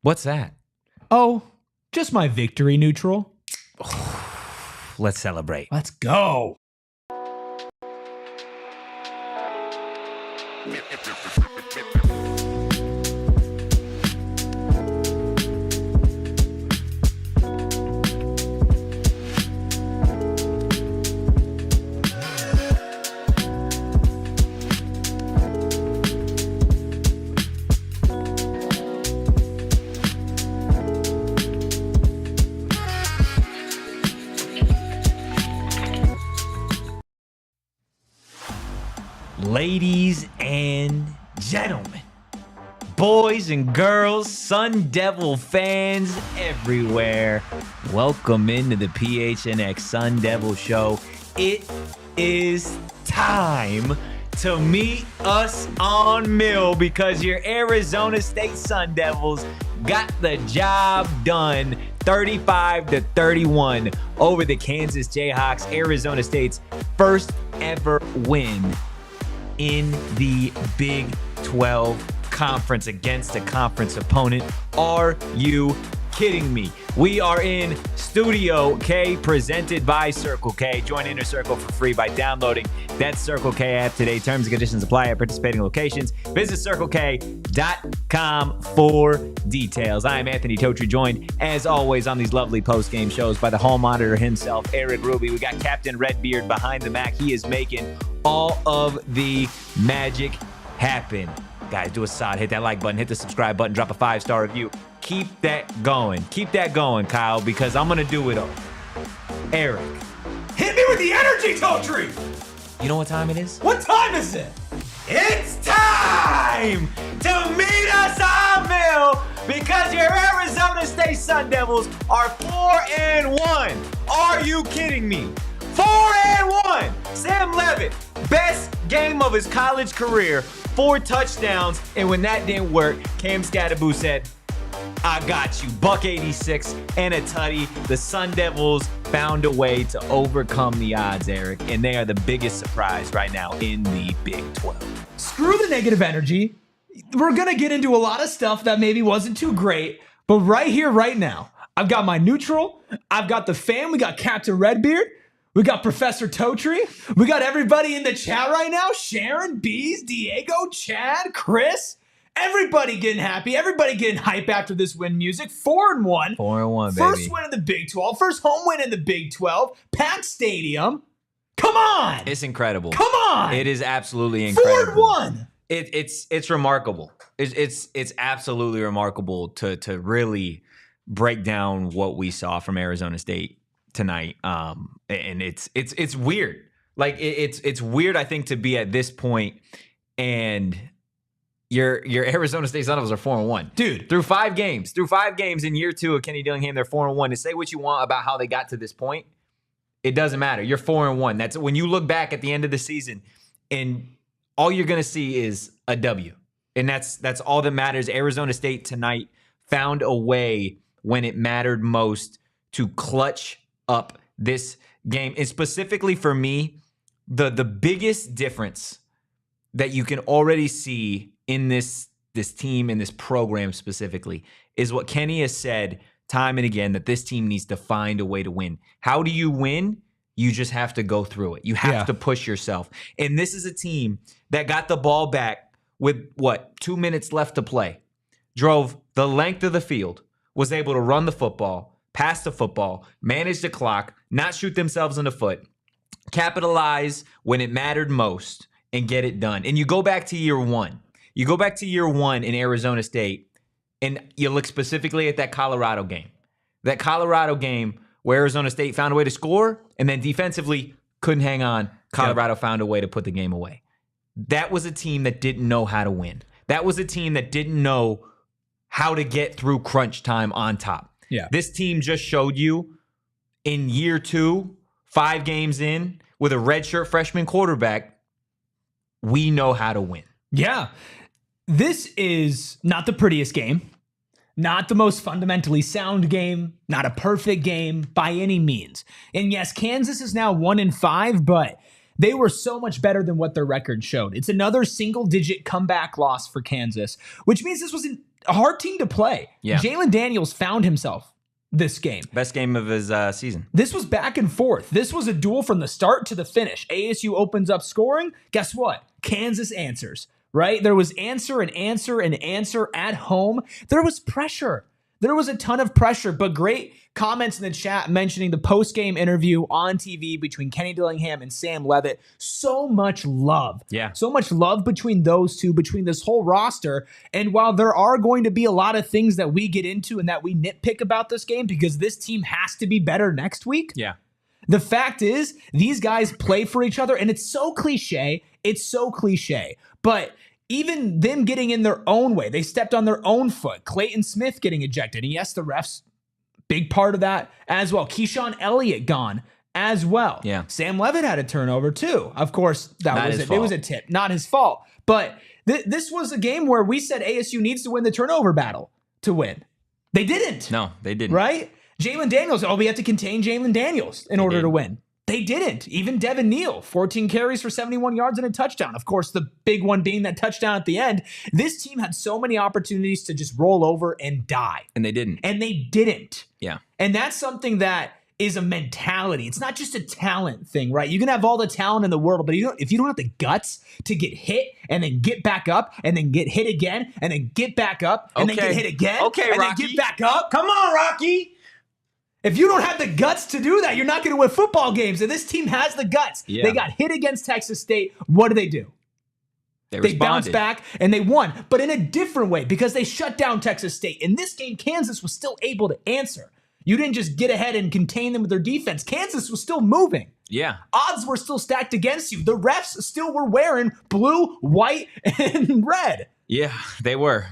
What's that? Oh, just my victory neutral. Let's celebrate. Let's go. Ladies and gentlemen, boys and girls, Sun Devil fans everywhere, welcome into the PHNX Sun Devil Show. It is time to meet us on Mill because your Arizona State Sun Devils got the job done 35-31 over the Kansas Jayhawks, Arizona State's first ever win in the Big 12 Conference against a conference opponent. Are you kidding me? We are in Studio K, presented by Circle K. Join Inner Circle for free by downloading that Circle K app today. Terms and conditions apply at participating locations. Visit CircleK.com for details. I am Anthony Totri, joined as always on these lovely post-game shows by the hall monitor himself, Erik. We got Captain Redbeard behind the Mac. He is making all of the magic happen. Guys, do a solid. Hit that like button, hit the subscribe button, drop a 5-star review. Keep that going. Keep that going, Kyle, because I'm going to do it all. Erik. Hit me with the energy, Totri! You know what time it is? What time is it? It's time to meet us on Mill because your Arizona State Sun Devils are 4-1. Are you kidding me? 4-1. Sam Leavitt, best game of his college career, 4 touchdowns, and when that didn't work, Cam Skattebo said, I got you. $186 and a tutty. The Sun Devils found a way to overcome the odds, Erik, and they are the biggest surprise right now in the Big 12. Screw the negative energy. We're going to get into a lot of stuff that maybe wasn't too great, but right here, right now, I've got my neutral. I've got the fan. We got Captain Redbeard. We got Professor Totri. We got everybody in the chat right now. Sharon, Bees, Diego, Chad, Chris. Everybody getting happy. Everybody getting hype after this win music. 4-1. 4-1, baby. First win in the Big 12. First home win in the Big 12. Packed stadium. Come on. It's incredible. Come on. It is absolutely incredible. 4-1. It's remarkable. It's absolutely remarkable to really break down what we saw from Arizona State tonight. And it's weird. Like it's weird, I think, to be at this point and your Arizona State Sun Devils are 4-1. Dude. Through 5 games in year 2 of Kenny Dillingham, they're 4-1. To say what you want about how they got to this point, it doesn't matter. You're 4-1. That's when you look back at the end of the season and all you're going to see is a W. And that's all that matters. Arizona State tonight found a way when it mattered most to clutch up this game. And specifically for me, the biggest difference that you can already see in this team, in this program specifically, is what Kenny has said time and again, that this team needs to find a way to win. How do you win? You just have to go through it. You have to push yourself. And this is a team that got the ball back with, 2 minutes left to play, drove the length of the field, was able to run the football, pass the football, manage the clock, not shoot themselves in the foot, capitalize when it mattered most, and get it done. And you go back to year 1. You go back to year 1 in Arizona State, and you look specifically at that Colorado game. That Colorado game where Arizona State found a way to score, and then defensively couldn't hang on. Colorado found a way to put the game away. That was a team that didn't know how to win. That was a team that didn't know how to get through crunch time on top. Yeah. This team just showed you in year 2, 5 games in, with a redshirt freshman quarterback, we know how to win. Yeah. This is not the prettiest game, not the most fundamentally sound game, not a perfect game by any means. And yes, Kansas is now 1-5, but they were so much better than what their record showed. It's another single-digit comeback loss for Kansas, which means this was a hard team to play. Yeah. Jalon Daniels found himself this game. Best game of his season. This was back and forth. This was a duel from the start to the finish. ASU opens up scoring. Guess what? Kansas answers, right? There was answer and answer and answer at home. There was pressure. There was a ton of pressure, but great comments in the chat mentioning the post-game interview on TV between Kenny Dillingham and Sam Leavitt. So much love. Yeah. So much love between those two, between this whole roster. And while there are going to be a lot of things that we get into and that we nitpick about this game because this team has to be better next week. Yeah. The fact is, these guys play for each other, and it's so cliche. It's so cliche. But even them getting in their own way, they stepped on their own foot. Clayton Smith getting ejected. And yes, the refs, big part of that as well. Keyshawn Elliott gone as well. Yeah. Sam Leavitt had a turnover too. Of course, Not his fault. It was a tip, not his fault. But this was a game where we said ASU needs to win the turnover battle to win. They didn't. No, they didn't. Right? Jalon Daniels, we have to contain Jalon Daniels in order to win. They didn't. Even Devin Neal, 14 carries for 71 yards and a touchdown. Of course, the big one being that touchdown at the end. This team had so many opportunities to just roll over and die. And they didn't. And they didn't. Yeah. And that's something that is a mentality. It's not just a talent thing, right? You can have all the talent in the world, but if you don't have the guts to get hit and then get back up and then get hit again and then get back up and then get hit again and then get back up. Come on, Rocky. If you don't have the guts to do that, you're not going to win football games. And this team has the guts. Yeah. They got hit against Texas State. What do? They bounced back and they won, but in a different way because they shut down Texas State. In this game, Kansas was still able to answer. You didn't just get ahead and contain them with their defense. Kansas was still moving. Yeah. Odds were still stacked against you. The refs still were wearing blue, white, and red. Yeah, they were.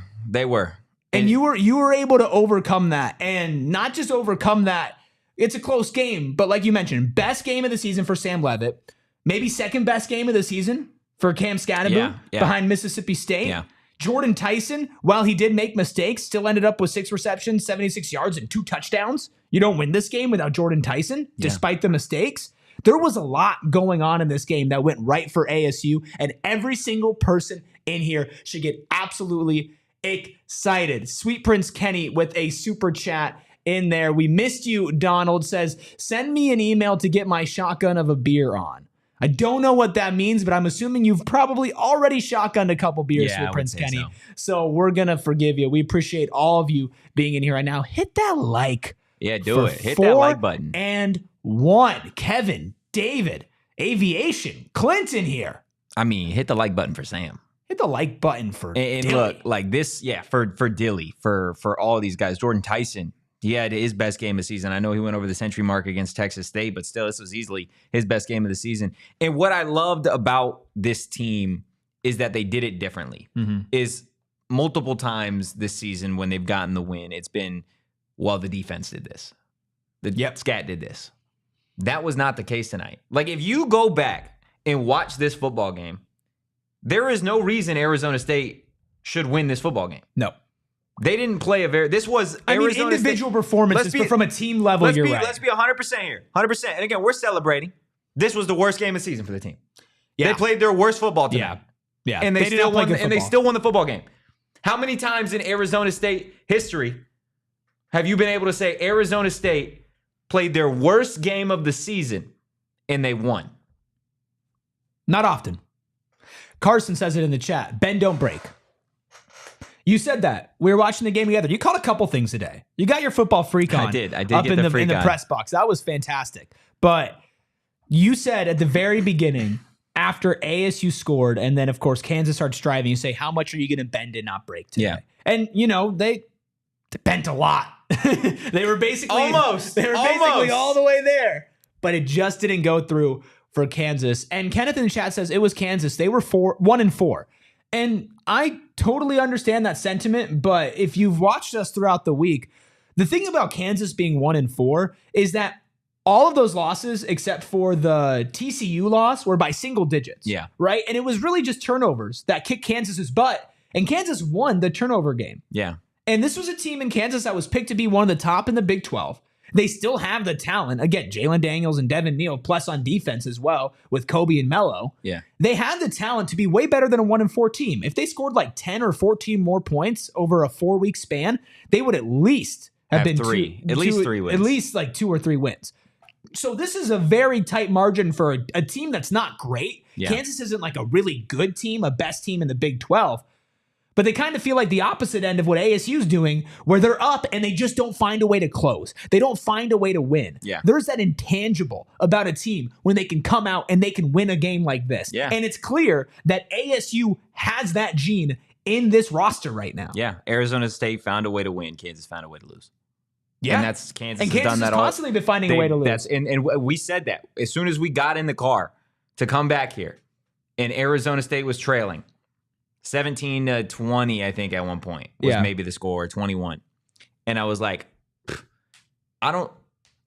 And you were able to overcome that. And not just overcome that, it's a close game. But like you mentioned, best game of the season for Sam Leavitt. Maybe second best game of the season for Cam Skattebo behind Mississippi State. Yeah. Jordyn Tyson, while he did make mistakes, still ended up with 6 receptions, 76 yards, and 2 touchdowns. You don't win this game without Jordyn Tyson, despite the mistakes. There was a lot going on in this game that went right for ASU, and every single person in here should get absolutely excited. Sweet Prince Kenny with a super chat in there. We missed you, Donald says, send me an email to get my shotgun of a beer on. I don't know what that means, but I'm assuming you've probably already shotgunned a couple beers, Sweet Prince Kenny. So we're going to forgive you. We appreciate all of you being in here right now. Hit that like. Yeah, do it. Hit that like button. And 1. Kevin, David, Aviation, Clinton here. I mean, hit the like button for Sam. Hit the like button for And Dilly. look, like this, for Dilly, for all these guys. Jordyn Tyson, he had his best game of the season. I know he went over the century mark against Texas State, but still, this was easily his best game of the season. And what I loved about this team is that they did it differently. Is multiple times this season when they've gotten the win, it's been, well, the defense did this. Scat did this. That was not the case tonight. Like, if you go back and watch this football game, there is no reason Arizona State should win this football game. No. They didn't play this was Arizona individual State. performances, but from a team level, you're right. Let's be 100% here. 100%. And again, we're celebrating. This was the worst game of the season for the team. Yeah. They played their worst football tonight. Yeah. And they still won the football game. How many times in Arizona State history have you been able to say Arizona State played their worst game of the season and they won? Not often. Carson says it in the chat. Bend, don't break. You said that. We were watching the game together. You caught a couple things today. You got your football freak on. I did up get in the freak in the on. press box. That was fantastic. But you said at the very beginning, after ASU scored, and then, of course, Kansas starts driving, you say, how much are you going to bend and not break today? Yeah. And, they bent a lot. They were basically almost all the way there. But it just didn't go through for Kansas. And Kenneth in the chat says it was Kansas. They were 1-4. And I totally understand that sentiment, but if you've watched us throughout the week, the thing about Kansas being 1-4 is that all of those losses, except for the TCU loss, were by single digits. Yeah. Right? And it was really just turnovers that kicked Kansas's butt, and Kansas won the turnover game. Yeah. And this was a team in Kansas that was picked to be one of the top in the Big 12. They still have the talent. Again, Jalon Daniels and Devin Neal, plus on defense as well with Kobe and Melo. Yeah. They have the talent to be way better than a 1-4 team. If they scored like 10 or 14 more points over a 4-week span, they would at least have been at least 3 wins. At least like 2 or 3 wins. So this is a very tight margin for a team that's not great. Yeah. Kansas isn't like a really good team, a best team in the Big 12. But they kind of feel like the opposite end of what ASU's doing, where they're up and they just don't find a way to close. They don't find a way to win. Yeah. There's that intangible about a team when they can come out and they can win a game like this. Yeah. And it's clear that ASU has that gene in this roster right now. Yeah. Arizona State found a way to win. Kansas found a way to lose. Yeah. And that's Kansas. And has Kansas done that has constantly been finding a way to lose. And we said that as soon as we got in the car to come back here, and Arizona State was trailing 17-20, I think at one point was maybe the score, 21. And I was like, I don't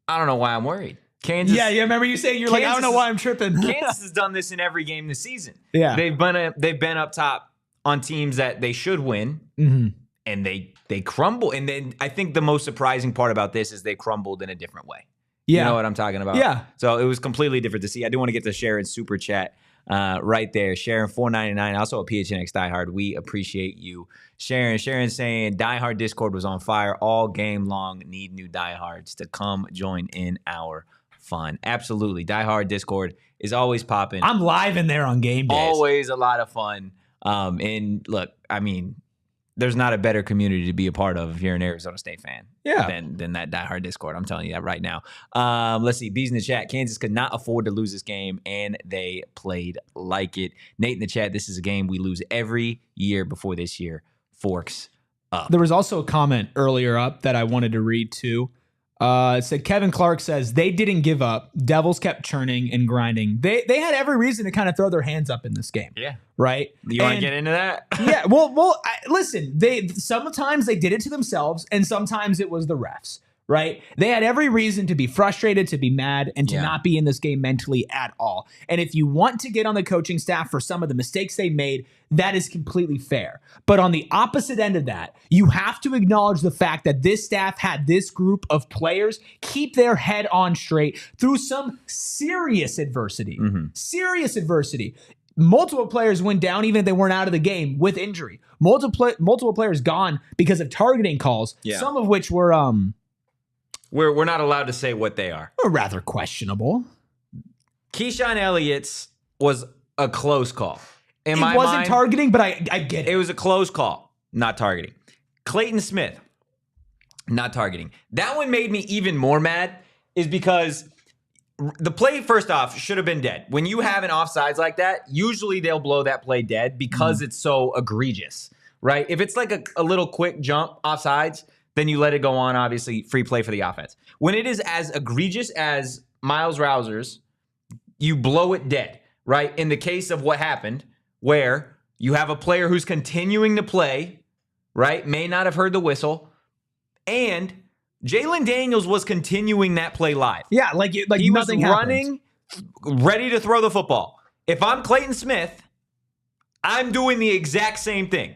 know why I'm worried. Kansas. Yeah. Remember you saying I don't know why I'm tripping. Kansas has done this in every game this season. Yeah. They've been up top on teams that they should win, and they crumble. And then I think the most surprising part about this is they crumbled in a different way. Yeah. You know what I'm talking about? Yeah. So it was completely different to see. I do want to get to Sharon's super chat right there. Sharon $4.99, also a PHNX diehard. We appreciate you, Sharon. Sharon saying diehard Discord was on fire all game long. Need new diehards to come join in our fun. Absolutely, diehard Discord is always popping. I'm live in there on game days. Always a lot of fun. And look, I mean, there's not a better community to be a part of if you're an Arizona State fan than that diehard Discord. I'm telling you that right now. Let's see. B's in the chat. Kansas could not afford to lose this game, and they played like it. Nate in the chat, this is a game we lose every year before this year. Forks up. There was also a comment earlier up that I wanted to read too. It said, Kevin Clark says, they didn't give up. Devils kept churning and grinding. They had every reason to kind of throw their hands up in this game. Yeah. Right? You want to get into that? Yeah. Well, listen, sometimes they did it to themselves, and sometimes it was the refs. Right? They had every reason to be frustrated, to be mad, and to not be in this game mentally at all. And if you want to get on the coaching staff for some of the mistakes they made, that is completely fair. But on the opposite end of that, you have to acknowledge the fact that this staff had this group of players keep their head on straight through some serious adversity. Serious adversity. Multiple players went down even if they weren't out of the game with injury. Multiple players gone because of targeting calls, some of which were We're not allowed to say what they are. rather questionable. Keyshawn Elliott's was a close call. It wasn't targeting, but I get it. It was a close call, not targeting. Clayton Smith, not targeting. That one made me even more mad is because the play, first off, should have been dead. When you have an offsides like that, usually they'll blow that play dead because it's so egregious, right? If it's like a little quick jump offsides, then you let it go on, obviously, free play for the offense. When it is as egregious as Miles Rousers, you blow it dead, right? In the case of what happened, where you have a player who's continuing to play, right? May not have heard the whistle, and Jalon Daniels was continuing that play live. Yeah, like he was nothing running, ready to throw the football. If I'm Clayton Smith, I'm doing the exact same thing.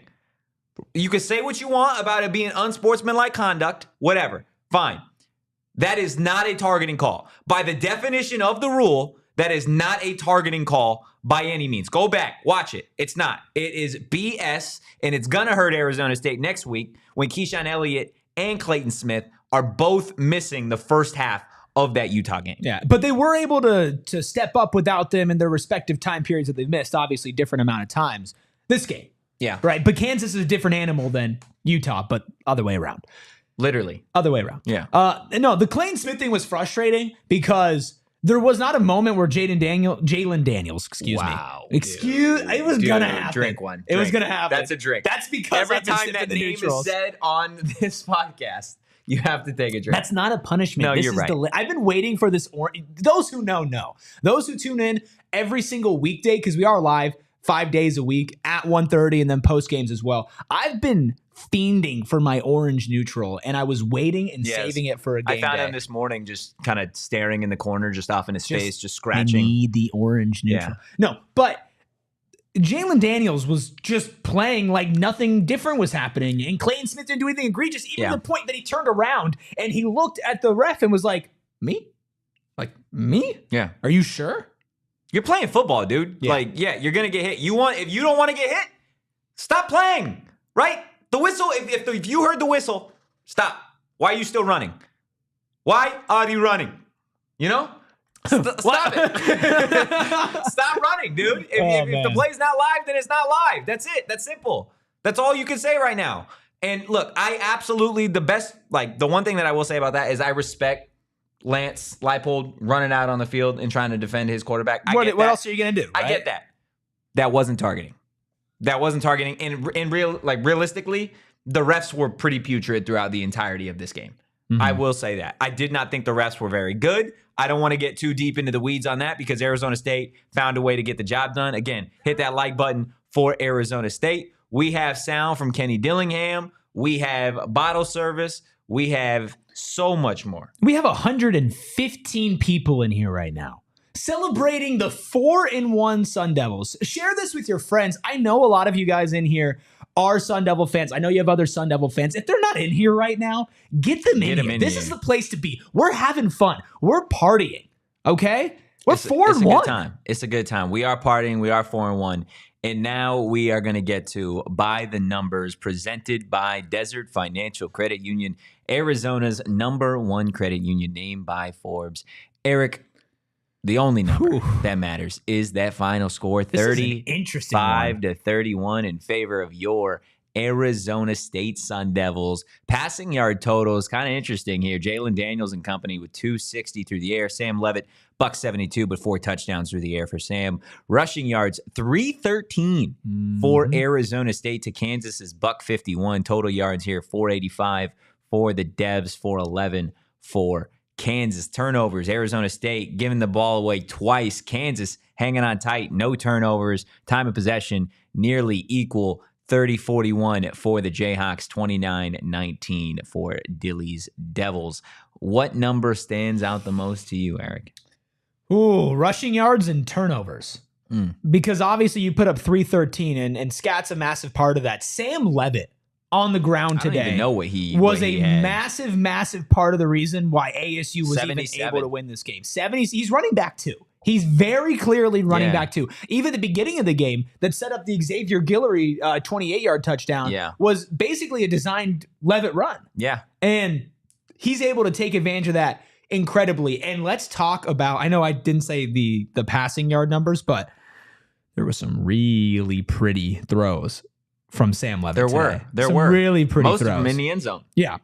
You can say what you want about it being unsportsmanlike conduct, whatever. Fine. That is not a targeting call. By the definition of the rule, that is not a targeting call by any means. Go back, watch it. It's not. It is BS, and it's going to hurt Arizona State next week when Keyshawn Elliott and Clayton Smith are both missing the first half of that Utah game. Yeah, but they were able to step up without them in their respective time periods that they've missed, obviously different amount of times. This game. Yeah. Right. But Kansas is a different animal than Utah, but other way around. Literally. Other way around. Yeah. No, the Clayton Smith thing was frustrating because there was not a moment where Jalon Daniels, it was going to happen. Drink one. It was going to happen. That's a drink. That's because every time that name is said on this podcast, you have to take a drink. That's not a punishment. No, you're right. I've been waiting for this. Those who know. Those who tune in every single weekday, because we are live 5 days a week at 1:30 and then post games as well. I've been fiending for my orange neutral, and I was waiting and saving it for a game I found day. him this morning just kind of staring in the corner, just off in his face, just scratching. I need the orange neutral. Yeah. No, but Jalon Daniels was just playing like nothing different was happening, and Clayton Smith didn't do anything egregious, even to the point that he turned around and he looked at the ref and was like, me? Like, me? Yeah. Are you sure? You're playing football, dude. Yeah. Like, yeah, you're going to get hit. If you don't want to get hit, stop playing, right? The whistle, if you heard the whistle, stop. Why are you still running? Why are you running? You know? Stop it. Stop running, dude. If the play's not live, then it's not live. That's it. That's simple. That's all you can say right now. And look, I absolutely, the one thing that I will say about that is I respect Lance Leipold running out on the field and trying to defend his quarterback. What else are you going to do? Right? I get that. That wasn't targeting. And realistically, the refs were pretty putrid throughout the entirety of this game. Mm-hmm. I will say that. I did not think the refs were very good. I don't want to get too deep into the weeds on that because Arizona State found a way to get the job done. Again, hit that like button for Arizona State. We have sound from Kenny Dillingham. We have bottle service. We have so much more. We have 115 people in here right now celebrating the 4-1 Sun Devils. Share this with your friends. I know a lot of you guys in here are Sun Devil fans. I know you have other Sun Devil fans. If they're not in here right now, get them in here. This is the place to be. We're having fun. We're partying. Okay? We're 4-1. It's a good time. It's a good time. We are partying. We are 4-1. And now we are going to get to By the Numbers, presented by Desert Financial Credit Union, Arizona's #1 credit union, named by Forbes. Erik, the only number that matters is that final score, 35-31 in favor of your Arizona State Sun Devils. Passing yard totals, kind of interesting here. Jalon Daniels and company with 260 through the air. Sam Leavitt, $172, but 4 touchdowns through the air for Sam. Rushing yards, 313 for Arizona State to Kansas's $151. Total yards here, 485 for the Devs, 411 for Kansas. Turnovers, Arizona State giving the ball away twice. Kansas hanging on tight, no turnovers. Time of possession nearly equal, 30-41 for the Jayhawks, 29-19 for Dilly's Devils. What number stands out the most to you, Erik? Rushing yards and turnovers. Because obviously you put up 313, and Scat's a massive part of that. Sam Leavitt on the ground today. I don't even know what he was a massive, massive part of the reason why ASU was even able to win this game. 70s. He's running back too. He's very clearly running back too. Even the beginning of the game that set up the Xavier Guillory 28-yard touchdown was basically a designed Leavitt run. Yeah. And he's able to take advantage of that incredibly. And let's talk about, I know I didn't say the passing yard numbers, but there were some really pretty throws from Sam Leavitt. There Some were really pretty most throws. of them in the end zone. Yeah,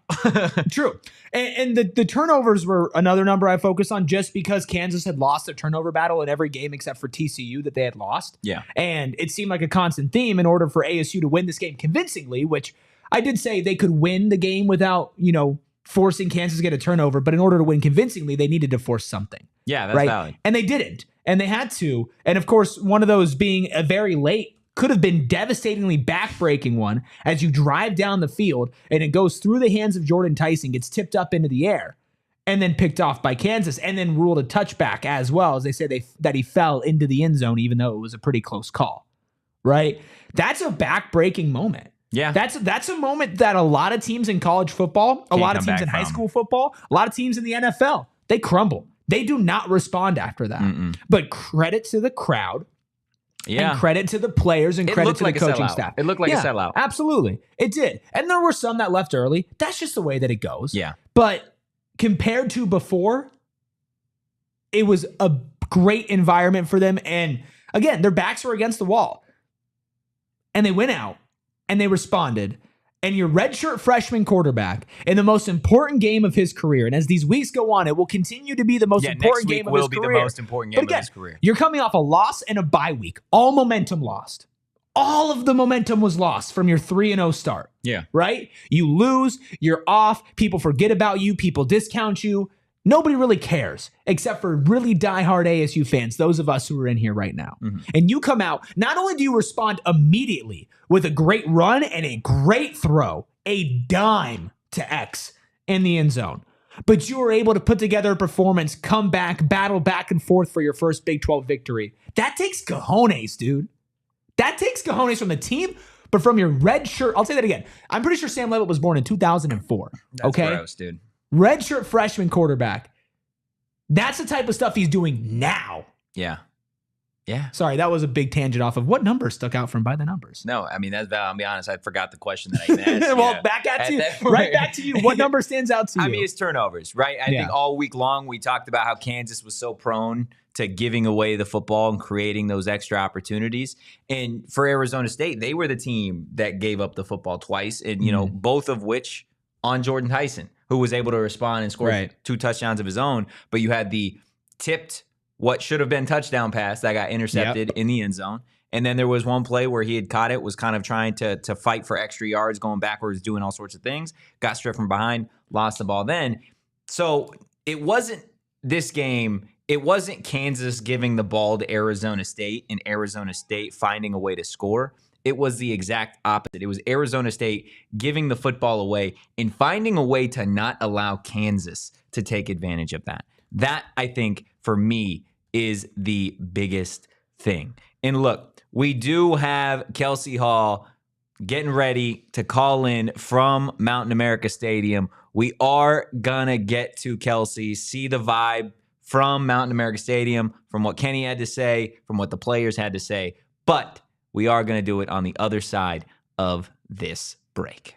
true. And the turnovers were another number I focused on, just because Kansas had lost their turnover battle in every game except for TCU that they had lost. Yeah, and it seemed like a constant theme in order for ASU to win this game convincingly, which I did say they could win the game without, forcing Kansas to get a turnover, but in order to win convincingly, they needed to force something. Yeah, that's valid. And they didn't, and they had to. And of course, one of those being a very late, could have been devastatingly backbreaking one as you drive down the field and it goes through the hands of Jordyn Tyson, gets tipped up into the air, and then picked off by Kansas, and then ruled a touchback as well, as they say that he fell into the end zone, even though it was a pretty close call. Right? That's a backbreaking moment. Yeah. That's a moment that a lot of teams in college football, a lot of teams in high school football, a lot of teams in the NFL, they crumble. They do not respond after that. But credit to the crowd. Yeah. And credit to the players and credit to the coaching staff. It looked like a sellout. Absolutely. It did. And there were some that left early. That's just the way that it goes. Yeah. But compared to before, it was a great environment for them. And again, their backs were against the wall. And they went out and they responded. And your redshirt freshman quarterback in the most important game of his career, and as these weeks go on, it will continue to be the most important game of his career. Next week will be the most important game of his career. You're coming off a loss and a bye week. All momentum lost. All of the momentum was lost from your 3-0 start. Yeah. Right? You lose, you're off, people forget about you, people discount you. Nobody really cares except for really diehard ASU fans, those of us who are in here right now. And you come out, not only do you respond immediately with a great run and a great throw, a dime to X in the end zone, but you were able to put together a performance, come back, battle back and forth for your first Big 12 victory. That takes cojones, dude. That takes cojones from the team, but from your red shirt. I'll say that again. I'm pretty sure Sam Leavitt was born in 2004. That's okay? gross, dude. Red shirt freshman quarterback. That's the type of stuff he's doing now. Yeah. Yeah. Sorry, that was a big tangent off of what number stuck out from By the Numbers. No, I mean, that's valid. I'll be honest. I forgot the question that I even asked. Well, back at you. Right back to you. What number stands out to you? I mean, it's turnovers, right? I think all week long we talked about how Kansas was so prone to giving away the football and creating those extra opportunities. And for Arizona State, they were the team that gave up the football twice, and you know, both of which on Jordyn Tyson, who was able to respond and score 2 touchdowns of his own. But you had the tipped, what should have been touchdown pass that got intercepted in the end zone. And then there was one play where he had caught it, was kind of trying to fight for extra yards, going backwards, doing all sorts of things, got stripped from behind, lost the ball then. So it wasn't this game. It wasn't Kansas giving the ball to Arizona State and Arizona State finding a way to score. It was the exact opposite. It was Arizona State giving the football away and finding a way to not allow Kansas to take advantage of that. That, I think, for me, is the biggest thing. And look, we do have Kelsey Hall getting ready to call in from Mountain America Stadium. We are going to get to Kelsey, see the vibe from Mountain America Stadium, from what Kenny had to say, from what the players had to say. But we are going to do it on the other side of this break.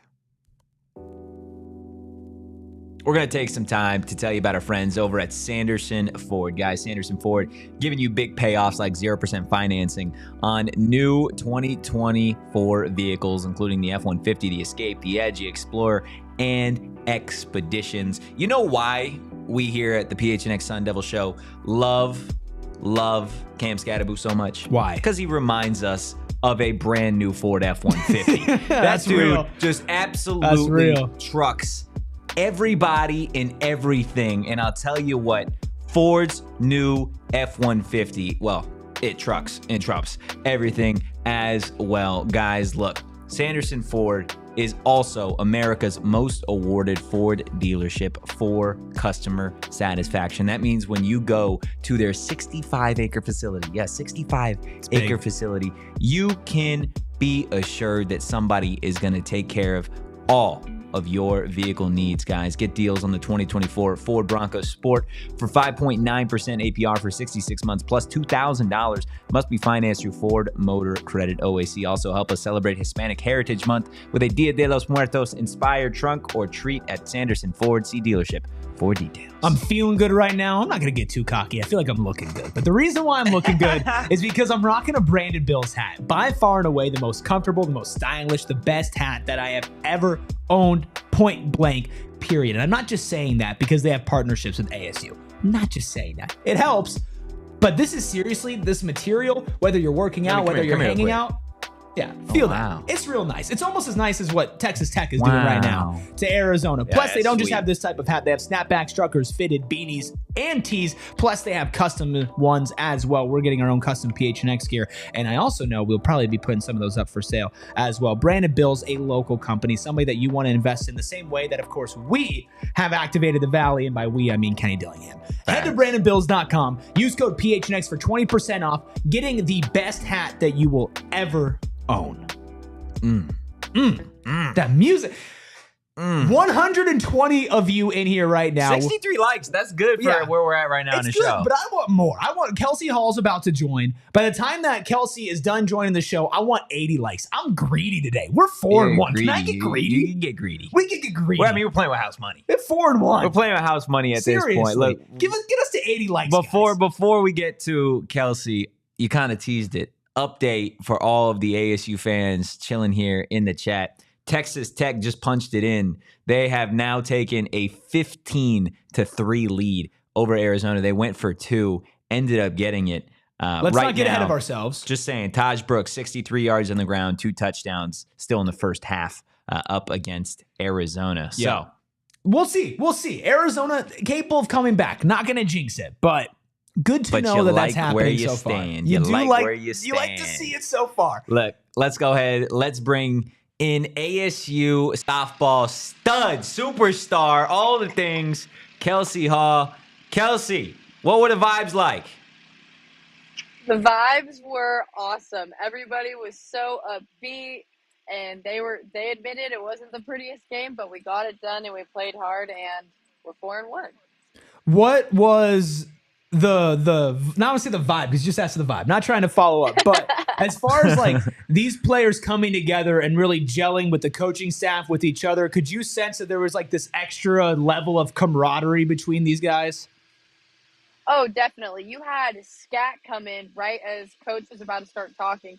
We're going to take some time to tell you about our friends over at Sanderson Ford. Guys, Sanderson Ford giving you big payoffs like 0% financing on new 2024 vehicles, including the F-150, the Escape, the Edge, the Explorer, and Expeditions. You know why we here at the PHNX Sun Devil Show love Cam Skattebo so much? Why? Because he reminds us of a brand new Ford F-150. That's dude real. Just absolutely trucks everybody and everything. And I'll tell you what, Ford's new F-150, well, it trucks and trumps everything as well. Guys, look, Sanderson Ford is also America's most awarded Ford dealership for customer satisfaction. That means when you go to their 65-acre facility, 65-acre facility, you can be assured that somebody is going to take care of all of your vehicle needs, guys. Get deals on the 2024 Ford Bronco Sport for 5.9% APR for 66 months plus $2,000. Must be financed through Ford Motor Credit OAC. Also help us celebrate Hispanic Heritage Month with a Dia de los Muertos inspired trunk or treat at Sanderson Ford. See dealership for details. I'm feeling good right now. I'm not going to get too cocky. I feel like I'm looking good. But the reason why I'm looking good is because I'm rocking a Brandon Bills hat. By far and away the most comfortable, the most stylish, the best hat that I have ever owned, point blank, period. And I'm not just saying that because they have partnerships with ASU. I'm not just saying that. It helps. But this is seriously, this material, whether you're working out, whether you're hanging out. Yeah, feel that. It's real nice. It's almost as nice as what Texas Tech is doing right now to Arizona. Plus, they don't just have this type of hat. They have snapbacks, truckers, fitted, beanies, and tees. Plus, they have custom ones as well. We're getting our own custom PHNX gear. And I also know we'll probably be putting some of those up for sale as well. Brandon Bills, a local company, somebody that you want to invest in the same way that, of course, we have activated the Valley. And by we, I mean Kenny Dillingham. Head to BrandonBills.com. Use code PHNX for 20% off, getting the best hat that you will ever own. That music. 120 of you in here right now. 63 likes. That's good for where we're at right now in the show. But I want more. I want Kelsey Hall's about to join. By the time that Kelsey is done joining the show, I want 80 likes. I'm greedy today. We're 4-1. Can I get greedy? You can get greedy. We can get greedy. Well, I mean, we're playing with house money. We're 4-1. We're playing with house money at this point. Look, get us to 80 likes. Before we get to Kelsey, you kind of teased it. Update for all of the ASU fans chilling here in the chat. Texas Tech just punched it in. They have now taken a 15-3 lead over Arizona. They went for 2, ended up getting it. Let's not get ahead of ourselves. Just saying, Taj Brooks, 63 yards on the ground, 2 touchdowns, still in the first half up against Arizona. So we'll see. Arizona capable of coming back. Not going to jinx it, but good to know that that's happening so far. You like where you stand. You like to see it so far. Look, let's go ahead. Let's bring in ASU softball stud, superstar, all the things, Kelsey Hall. Kelsey, what were the vibes like? The vibes were awesome. Everybody was so upbeat, and they admitted it wasn't the prettiest game, but we got it done and we played hard, and we're 4-1. What was the not want to say the vibe, because you just asked the vibe, not trying to follow up, but as far as like these players coming together and really gelling with the coaching staff, with each other, could you sense that there was like this extra level of camaraderie between these guys? Oh, definitely. You had Scat come in right as Coach was about to start talking.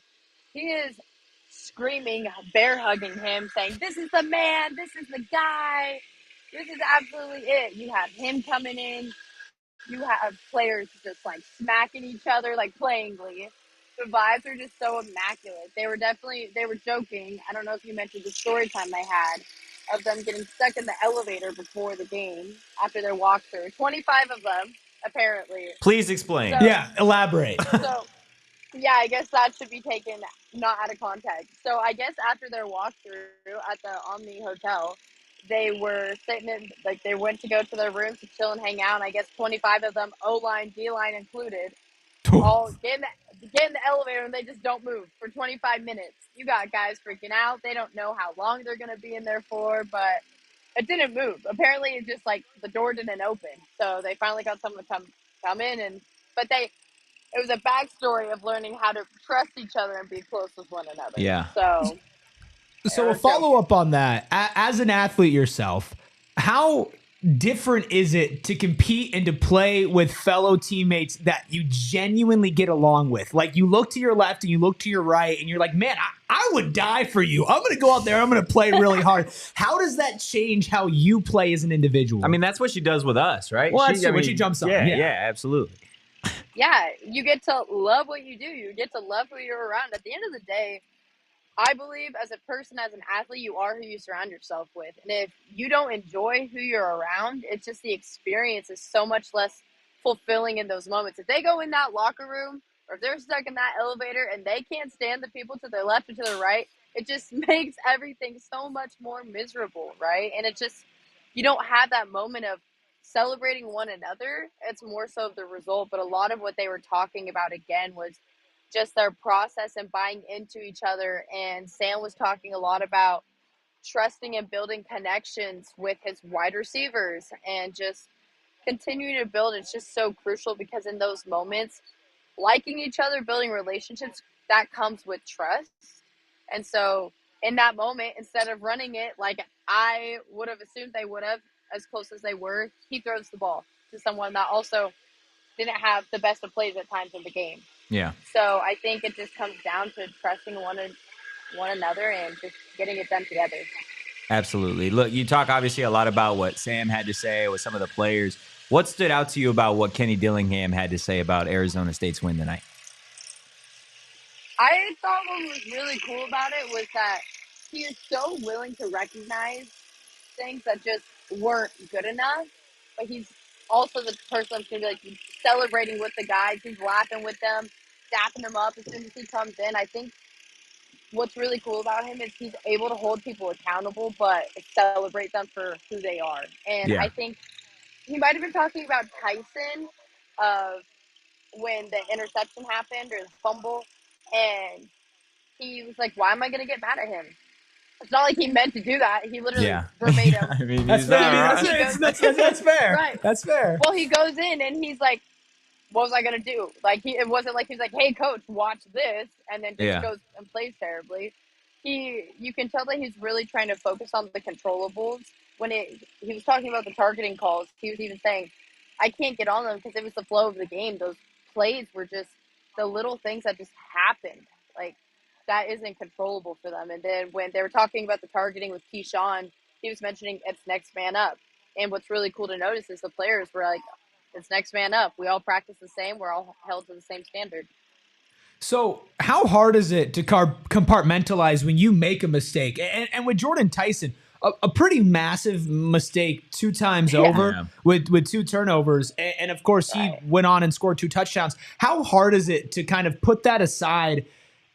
He is screaming, bear hugging him, saying, "This is the man. This is the guy. This is absolutely it." You have him coming in. You have players just like smacking each other, like playingly. The vibes are just so immaculate. They were joking. I don't know if you mentioned the story time they had of them getting stuck in the elevator before the game after their walkthrough. 25 of them, apparently. Please explain. So, Yeah, elaborate. so yeah, I guess that should be taken not out of context. So I guess after their walkthrough at the Omni Hotel, they were sitting in, like, they went to go to their rooms to chill and hang out. And I guess 25 of them, O-line, D-line included, all get in the elevator and they just don't move for 25 minutes. You got guys freaking out. They don't know how long they're going to be in there for, but it didn't move. Apparently, it just like the door didn't open. So they finally got someone to come in, but it was a backstory of learning how to trust each other and be close with one another. Yeah. So a follow up on that, as an athlete yourself, how different is it to compete and to play with fellow teammates that you genuinely get along with? Like, you look to your left and you look to your right and you're like, man, I would die for you. I'm going to go out there. I'm going to play really hard. How does that change how you play as an individual? I mean, that's what she does with us, right? Well, that's true. When she jumps on. Yeah, absolutely. Yeah, you get to love what you do. You get to love who you're around. At the end of the day, I believe as a person, as an athlete, you are who you surround yourself with. And if you don't enjoy who you're around, it's just the experience is so much less fulfilling in those moments. If they go in that locker room or if they're stuck in that elevator and they can't stand the people to their left or to their right, it just makes everything so much more miserable, right? And it just, you don't have that moment of celebrating one another. It's more so the result. But a lot of what they were talking about again was just their process and buying into each other. And Sam was talking a lot about trusting and building connections with his wide receivers and just continuing to build. It's just so crucial because in those moments, liking each other, building relationships, that comes with trust. And so in that moment, instead of running it like I would have assumed they would have, as close as they were, he throws the ball to someone that also didn't have the best of plays at times in the game. Yeah. So I think it just comes down to trusting one another and just getting it done together. Absolutely. Look, you talk obviously a lot about what Sam had to say with some of the players. What stood out to you about what Kenny Dillingham had to say about Arizona State's win tonight? I thought what was really cool about it was that he is so willing to recognize things that just weren't good enough, but he's also the person that's going to be like celebrating with the guys. He's laughing with them, dapping them up as soon as he comes in. I think what's really cool about him is he's able to hold people accountable, but celebrate them for who they are. And I think he might have been talking about Tyson when the interception happened or the fumble, and he was like, why am I going to get mad at him? It's not like he meant to do that. He literally verbatim. I mean, that's fair. Right. That's fair. Well, he goes in and he's like, what was I going to do? Like, it wasn't like he was like, hey, coach, watch this, and then just goes and plays terribly. You can tell that he's really trying to focus on the controllables. When he was talking about the targeting calls, he was even saying, I can't get on them because it was the flow of the game. Those plays were just the little things that just happened. Like, that isn't controllable for them. And then when they were talking about the targeting with Keyshawn, he was mentioning it's next man up. And what's really cool to notice is the players were like, it's next man up. We all practice the same. We're all held to the same standard. So how hard is it to compartmentalize when you make a mistake? And with Jordyn Tyson, a pretty massive mistake 2 times over with 2 turnovers. And of course, he went on and scored 2 touchdowns. How hard is it to kind of put that aside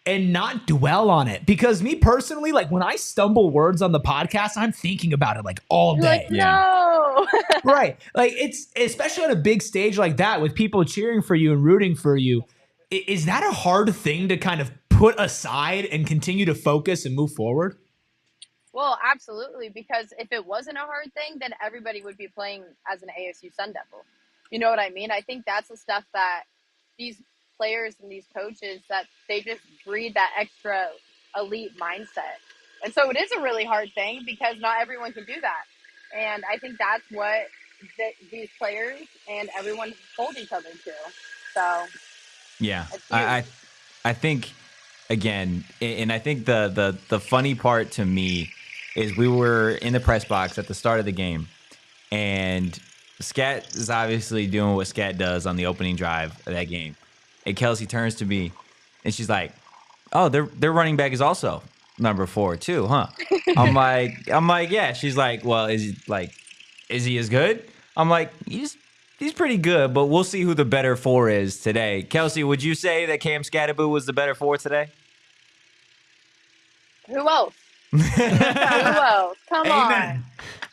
and not dwell on it? Because me personally, like when I stumble words on the podcast, I'm thinking about it like all day. Like, no. Right. Like it's especially on a big stage like that with people cheering for you and rooting for you. is that a hard thing to kind of put aside and continue to focus and move forward? Well, absolutely, because if it wasn't a hard thing, then everybody would be playing as an ASU Sun Devil. You know what I mean? I think that's the stuff that these players and these coaches, that they just breed that extra elite mindset. And so it is a really hard thing because not everyone can do that. And I think that's what these players and everyone hold each other to. So yeah, I think, again, and I think the funny part to me is we were in the press box at the start of the game, and Skat is obviously doing what Skat does on the opening drive of that game. And Kelsey turns to me, and she's like, "Oh, their running back is also number 4 too, huh?" I'm like, yeah. She's like, "Well, is he as good?" I'm like, he's pretty good, but we'll see who the better 4 is today. Kelsey, would you say that Cam Skattebo was the better 4 today? Who else? Who else? Come Amen. on.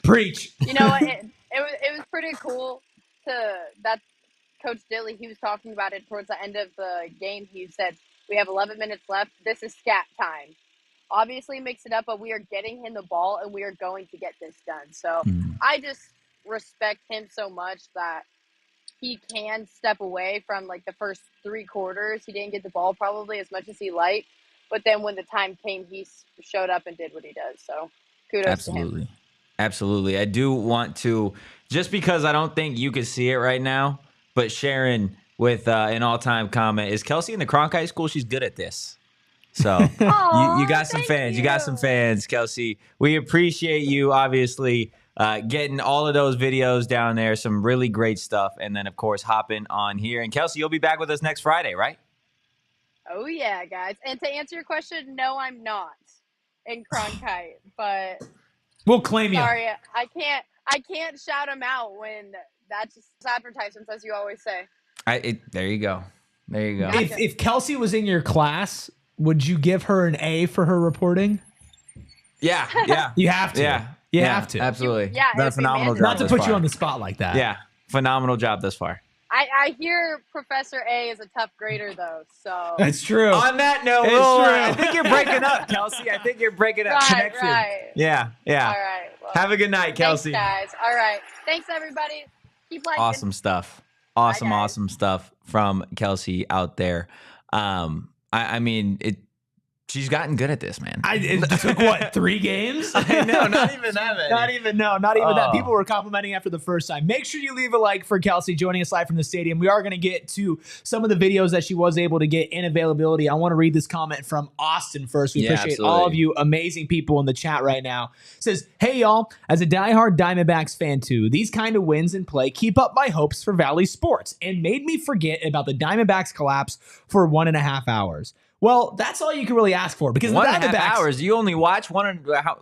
Preach. You know what? It was pretty cool that Coach Dilly, he was talking about it towards the end of the game. He said, we have 11 minutes left. This is scat time. Obviously mix it up, but we are getting him the ball and we are going to get this done. So I just respect him so much that he can step away from like the first 3 quarters. He didn't get the ball probably as much as he liked, but then when the time came, he showed up and did what he does. So kudos to him. Absolutely. I do want to, just because I don't think you can see it right now, but Sharon with an all-time comment, is Kelsey in the Cronkite school? She's good at this. So you got some fans. You got some fans, Kelsey. We appreciate you, obviously, getting all of those videos down there. Some really great stuff. And then, of course, hopping on here. And, Kelsey, you'll be back with us next Friday, right? Oh, yeah, guys. And to answer your question, no, I'm not in Cronkite. But we'll claim you. Sorry, I can't shout him out when that's just advertisements, as you always say. There you go. There you go. If Kelsey was in your class, would you give her an A for her reporting? Yeah. You have to. Yeah. You have to. Absolutely. Yeah, Done a phenomenal job. Not to put you on the spot like that. Yeah. Phenomenal job thus far. I hear Professor A is a tough grader, though. So that's true. On that note, I think you're breaking up, Kelsey. I think you're breaking up connection. Right. Yeah. All right. Well, have a good night, Kelsey. Thanks, guys. All right. Thanks, everybody. Keep liking. Awesome stuff. Awesome stuff from Kelsey out there. I mean, she's gotten good at this, man. It took what, 3 games? I know, not even that. Not even that. People were complimenting after the first time. Make sure you leave a like for Kelsey joining us live from the stadium. We are going to get to some of the videos that she was able to get in availability. I want to read this comment from Austin first. We appreciate all of you amazing people in the chat right now. It says, hey, y'all, as a diehard Diamondbacks fan too, these kind of wins in play keep up my hopes for Valley Sports and made me forget about the Diamondbacks collapse for 1.5 hours. Well, that's all you can really ask for because 1.5 hours. You only watch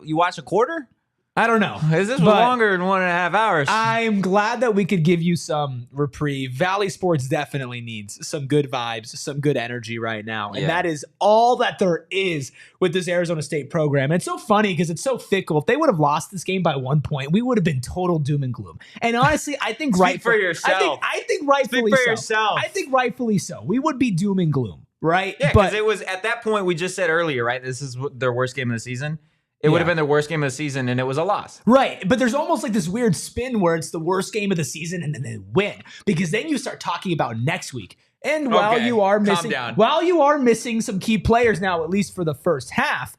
you watch a quarter? I don't know. Is this longer than 1.5 hours? I'm glad that we could give you some reprieve. Valley Sports definitely needs some good vibes, some good energy right now. And that is all that there is with this Arizona State program. And it's so funny because it's so fickle. If they would have lost this game by 1 point, we would have been total doom and gloom. And honestly, I think Speak for yourself. I think rightfully Speak for yourself. I think rightfully so. We would be doom and gloom, right? Yeah, because it was at that point we just said earlier, right? This is their worst game of the season. It would have been their worst game of the season, and it was a loss. Right, but there's almost like this weird spin where it's the worst game of the season, and then they win. Because then you start talking about next week. And while you are missing some key players now, at least for the first half,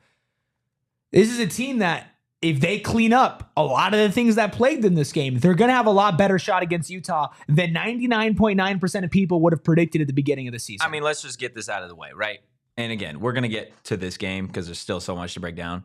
this is a team that if they clean up a lot of the things that plagued them this game, they're going to have a lot better shot against Utah than 99.9% of people would have predicted at the beginning of the season. I mean, let's just get this out of the way, right? And again, we're going to get to this game because there's still so much to break down.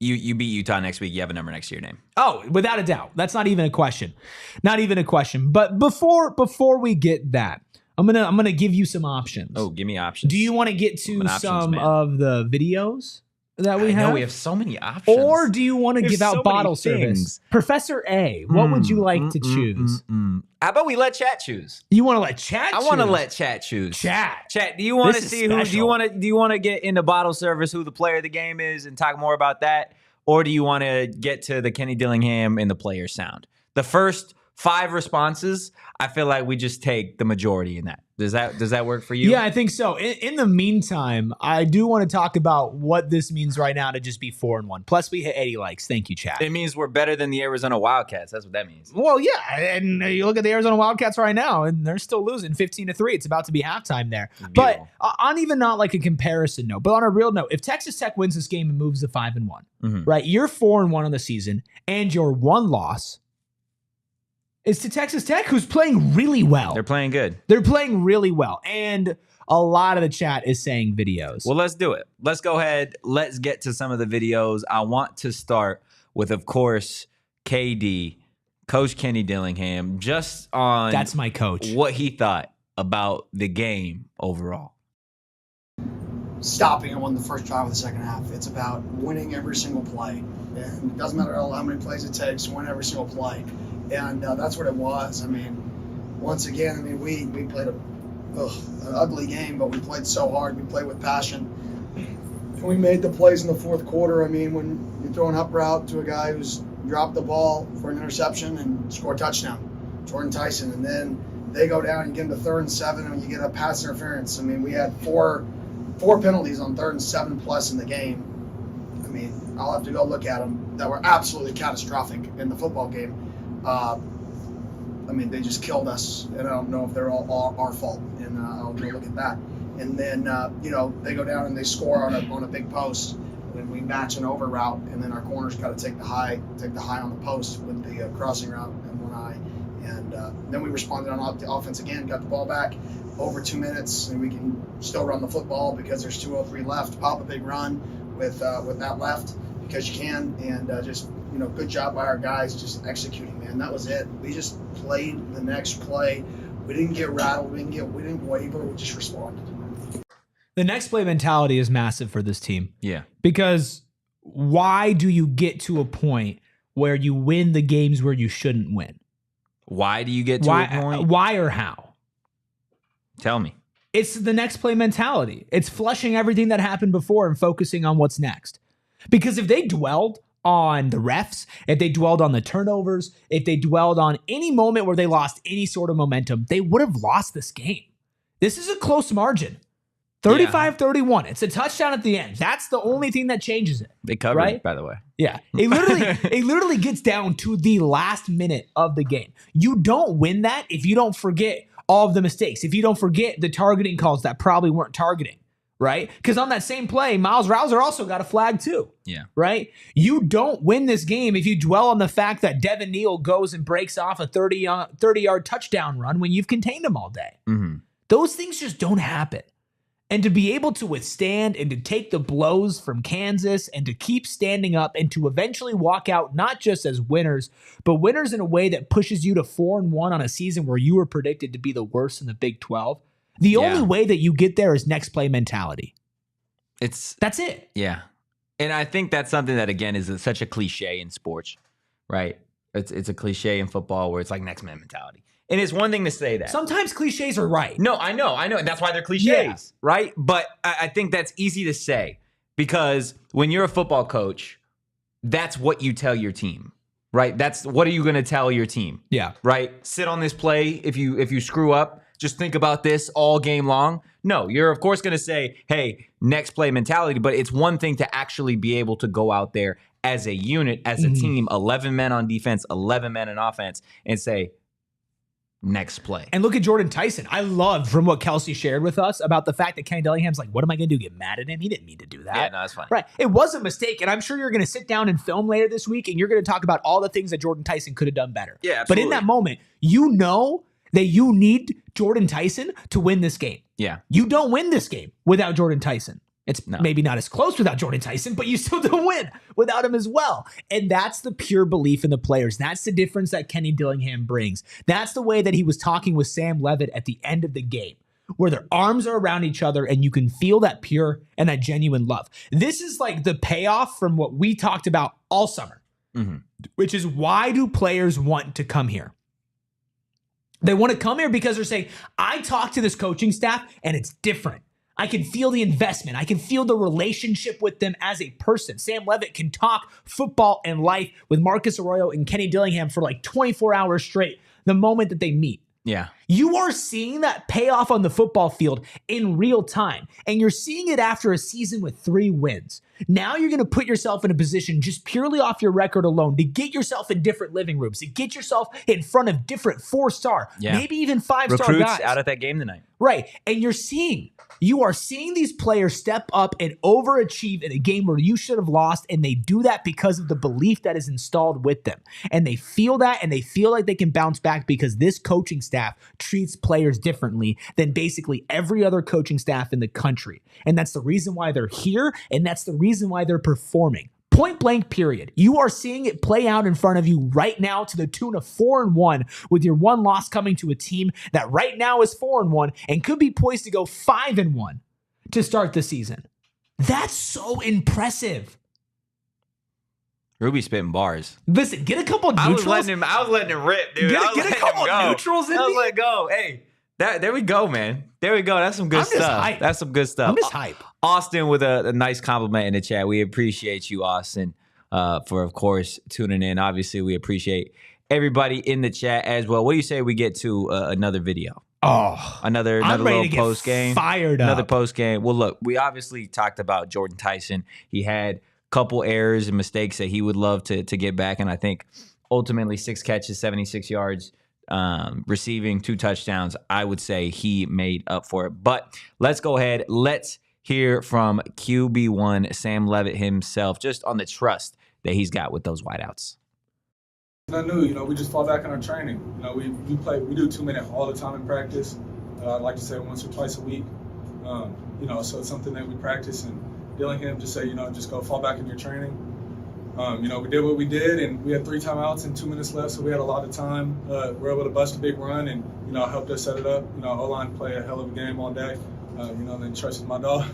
You beat Utah next week. You have a number next to your name. Oh, without a doubt. That's not even a question. Not even a question. But before we get that, I'm gonna give you some options. Oh, give me options. Do you want to get to some of the videos that we have? We have so many options. Or do you want to give out bottle service? Professor A, what would you like to choose? How about we let chat choose? You want to let chat choose? I want to let chat choose. Chat. Do you want to see who? Do you want to get into bottle service, who the player of the game is, and talk more about that? Or do you want to get to the Kenny Dillingham and the player sound? The first 5 responses, I feel like we just take the majority in that. Does that work for you? Yeah, I think so. In the meantime, I do want to talk about what this means right now to just be 4-1. Plus, we hit 80 likes. Thank you, chat. It means we're better than the Arizona Wildcats. That's what that means. Well, yeah, and you look at the Arizona Wildcats right now, and they're still losing 15-3. It's about to be halftime there. But on even not like a comparison note, but on a real note, if Texas Tech wins this game and moves to 5-1, right? You're 4-1 on the season, and your one loss is to Texas Tech, who's playing really well. They're playing good. They're playing really well. And a lot of the chat is saying videos. Well, let's do it. Let's go ahead. Let's get to some of the videos. I want to start with, of course, KD, Coach Kenny Dillingham, just on that's my coach. What he thought about the game overall. Stopping and won the first drive of the second half. It's about winning every single play. And it doesn't matter how many plays it takes, win every single play. And that's what it was. I mean, once again, we played an ugly game, but we played so hard. We played with passion. And we made the plays in the fourth quarter. I mean, when you throw an up route to a guy who's dropped the ball for an interception and score a touchdown, Jordyn Tyson, and then they go down and get into 3rd and 7 and you get a pass interference. I mean, we had four penalties on 3rd and 7 plus in the game. I mean, I'll have to go look at them that were absolutely catastrophic in the football game. I mean, they just killed us, and I don't know if they're all our fault. And I'll go look at that. And then they go down and they score on a big post, and we match an over route, and then our corners got to take the high on the post with the crossing route in one eye. And then we responded on the offense again, got the ball back over 2 minutes, and we can still run the football because there's 2:03 left. Pop a big run with that left because you can, and just. Good job by our guys just executing, man. That was it. We just played the next play. We didn't get rattled. We didn't waver. We just responded. The next play mentality is massive for this team. Yeah. Because why do you get to a point where you win the games where you shouldn't win? Why do you get to a point? Why or how? Tell me. It's the next play mentality. It's flushing everything that happened before and focusing on what's next. Because if they dwelled on the refs, if they dwelled on the turnovers, if they dwelled on any moment where they lost any sort of momentum, they would have lost this game. This is a close margin. 35-31. It's a touchdown at the end. That's the only thing that changes it. They covered it, by the way. Yeah. It literally gets down to the last minute of the game. You don't win that if you don't forget all of the mistakes, if you don't forget the targeting calls that probably weren't targeting. Right? Because on that same play, Miles Rouser also got a flag too. Yeah. Right? You don't win this game if you dwell on the fact that Devin Neal goes and breaks off a 30-yard touchdown run when you've contained him all day. Mm-hmm. Those things just don't happen. And to be able to withstand and to take the blows from Kansas and to keep standing up and to eventually walk out not just as winners, but winners in a way that pushes you to 4-1 on a season where you were predicted to be the worst in the Big 12. The only way that you get there is next play mentality. That's it. Yeah. And I think that's something that, again, is such a cliche in sports, right? It's a cliche in football where it's like next man mentality. And it's one thing to say that. Sometimes cliches are right. No, I know. And that's why they're cliches, right? But I think that's easy to say because when you're a football coach, that's what you tell your team, right? What are you going to tell your team? Yeah. Right? Sit on this play. If you screw up, just think about this all game long. No, you're of course going to say, hey, next play mentality, but it's one thing to actually be able to go out there as a unit, as a team, 11 men on defense, 11 men in offense, and say, next play. And look at Jordyn Tyson. I loved from what Kelsey shared with us about the fact that Kenny Dillingham's like, what am I going to do? Get mad at him? He didn't mean to do that. Yeah, no, that's fine. Right. It was a mistake. And I'm sure you're going to sit down and film later this week and you're going to talk about all the things that Jordyn Tyson could have done better. Yeah, absolutely. But in that moment, you know that you need Jordyn Tyson to win this game. Yeah. You don't win this game without Jordyn Tyson. It's maybe not as close without Jordyn Tyson, but you still don't win without him as well. And that's the pure belief in the players. That's the difference that Kenny Dillingham brings. That's the way that he was talking with Sam Leavitt at the end of the game, where their arms are around each other and you can feel that pure and that genuine love. This is like the payoff from what we talked about all summer, which is why do players want to come here? They want to come here because they're saying, I talked to this coaching staff and it's different. I can feel the investment. I can feel the relationship with them as a person. Sam Leavitt can talk football and life with Marcus Arroyo and Kenny Dillingham for like 24 hours straight the moment that they meet. Yeah. You are seeing that payoff on the football field in real time, and you're seeing it after a season with 3 wins. Now you're going to put yourself in a position just purely off your record alone to get yourself in different living rooms, to get yourself in front of different 4-star, maybe even 5-star recruits guys. out at that game tonight. Right. And you are seeing these players step up and overachieve in a game where you should have lost, and they do that because of the belief that is installed with them. And they feel that, and they feel like they can bounce back because this coaching staff treats players differently than basically every other coaching staff in the country. And that's the reason why they're here, and that's the reason why they're performing. Point blank, period. You are seeing it play out in front of you right now to the tune of 4-1, with your one loss coming to a team that right now is 4-1 and could be poised to go 5-1 to start the season. That's so impressive. Ruby spitting bars. Listen, get a couple neutrals. I was letting him rip, dude. Get a couple neutrals in I was me. letting go. Hey, there we go, man. There we go. That's some good stuff. Hype. That's some good stuff. I'm just hype. Austin with a nice compliment in the chat. We appreciate you, Austin, for, of course, tuning in. Obviously, we appreciate everybody in the chat as well. What do you say we get to another video? Oh, Another I'm ready little to get post game. Fired up. Another post game. Well, look, we obviously talked about Jordyn Tyson. He had a couple errors and mistakes that he would love to get back, and I think ultimately 6 catches, 76 yards. Receiving 2 touchdowns, I would say he made up for it. But let's go ahead. Let's hear from QB1 Sam Leavitt himself, just on the trust that he's got with those wideouts. I knew, we just fall back on our training. We do 2-minute all the time in practice. I'd like to say once or twice a week. So it's something that we practice, and Dillingham just say, just go fall back in your training. We did what we did, and we had 3 timeouts and 2 minutes left, so we had a lot of time. We were able to bust a big run, and helped us set it up. O-line play a hell of a game all day. And then trusted my dog.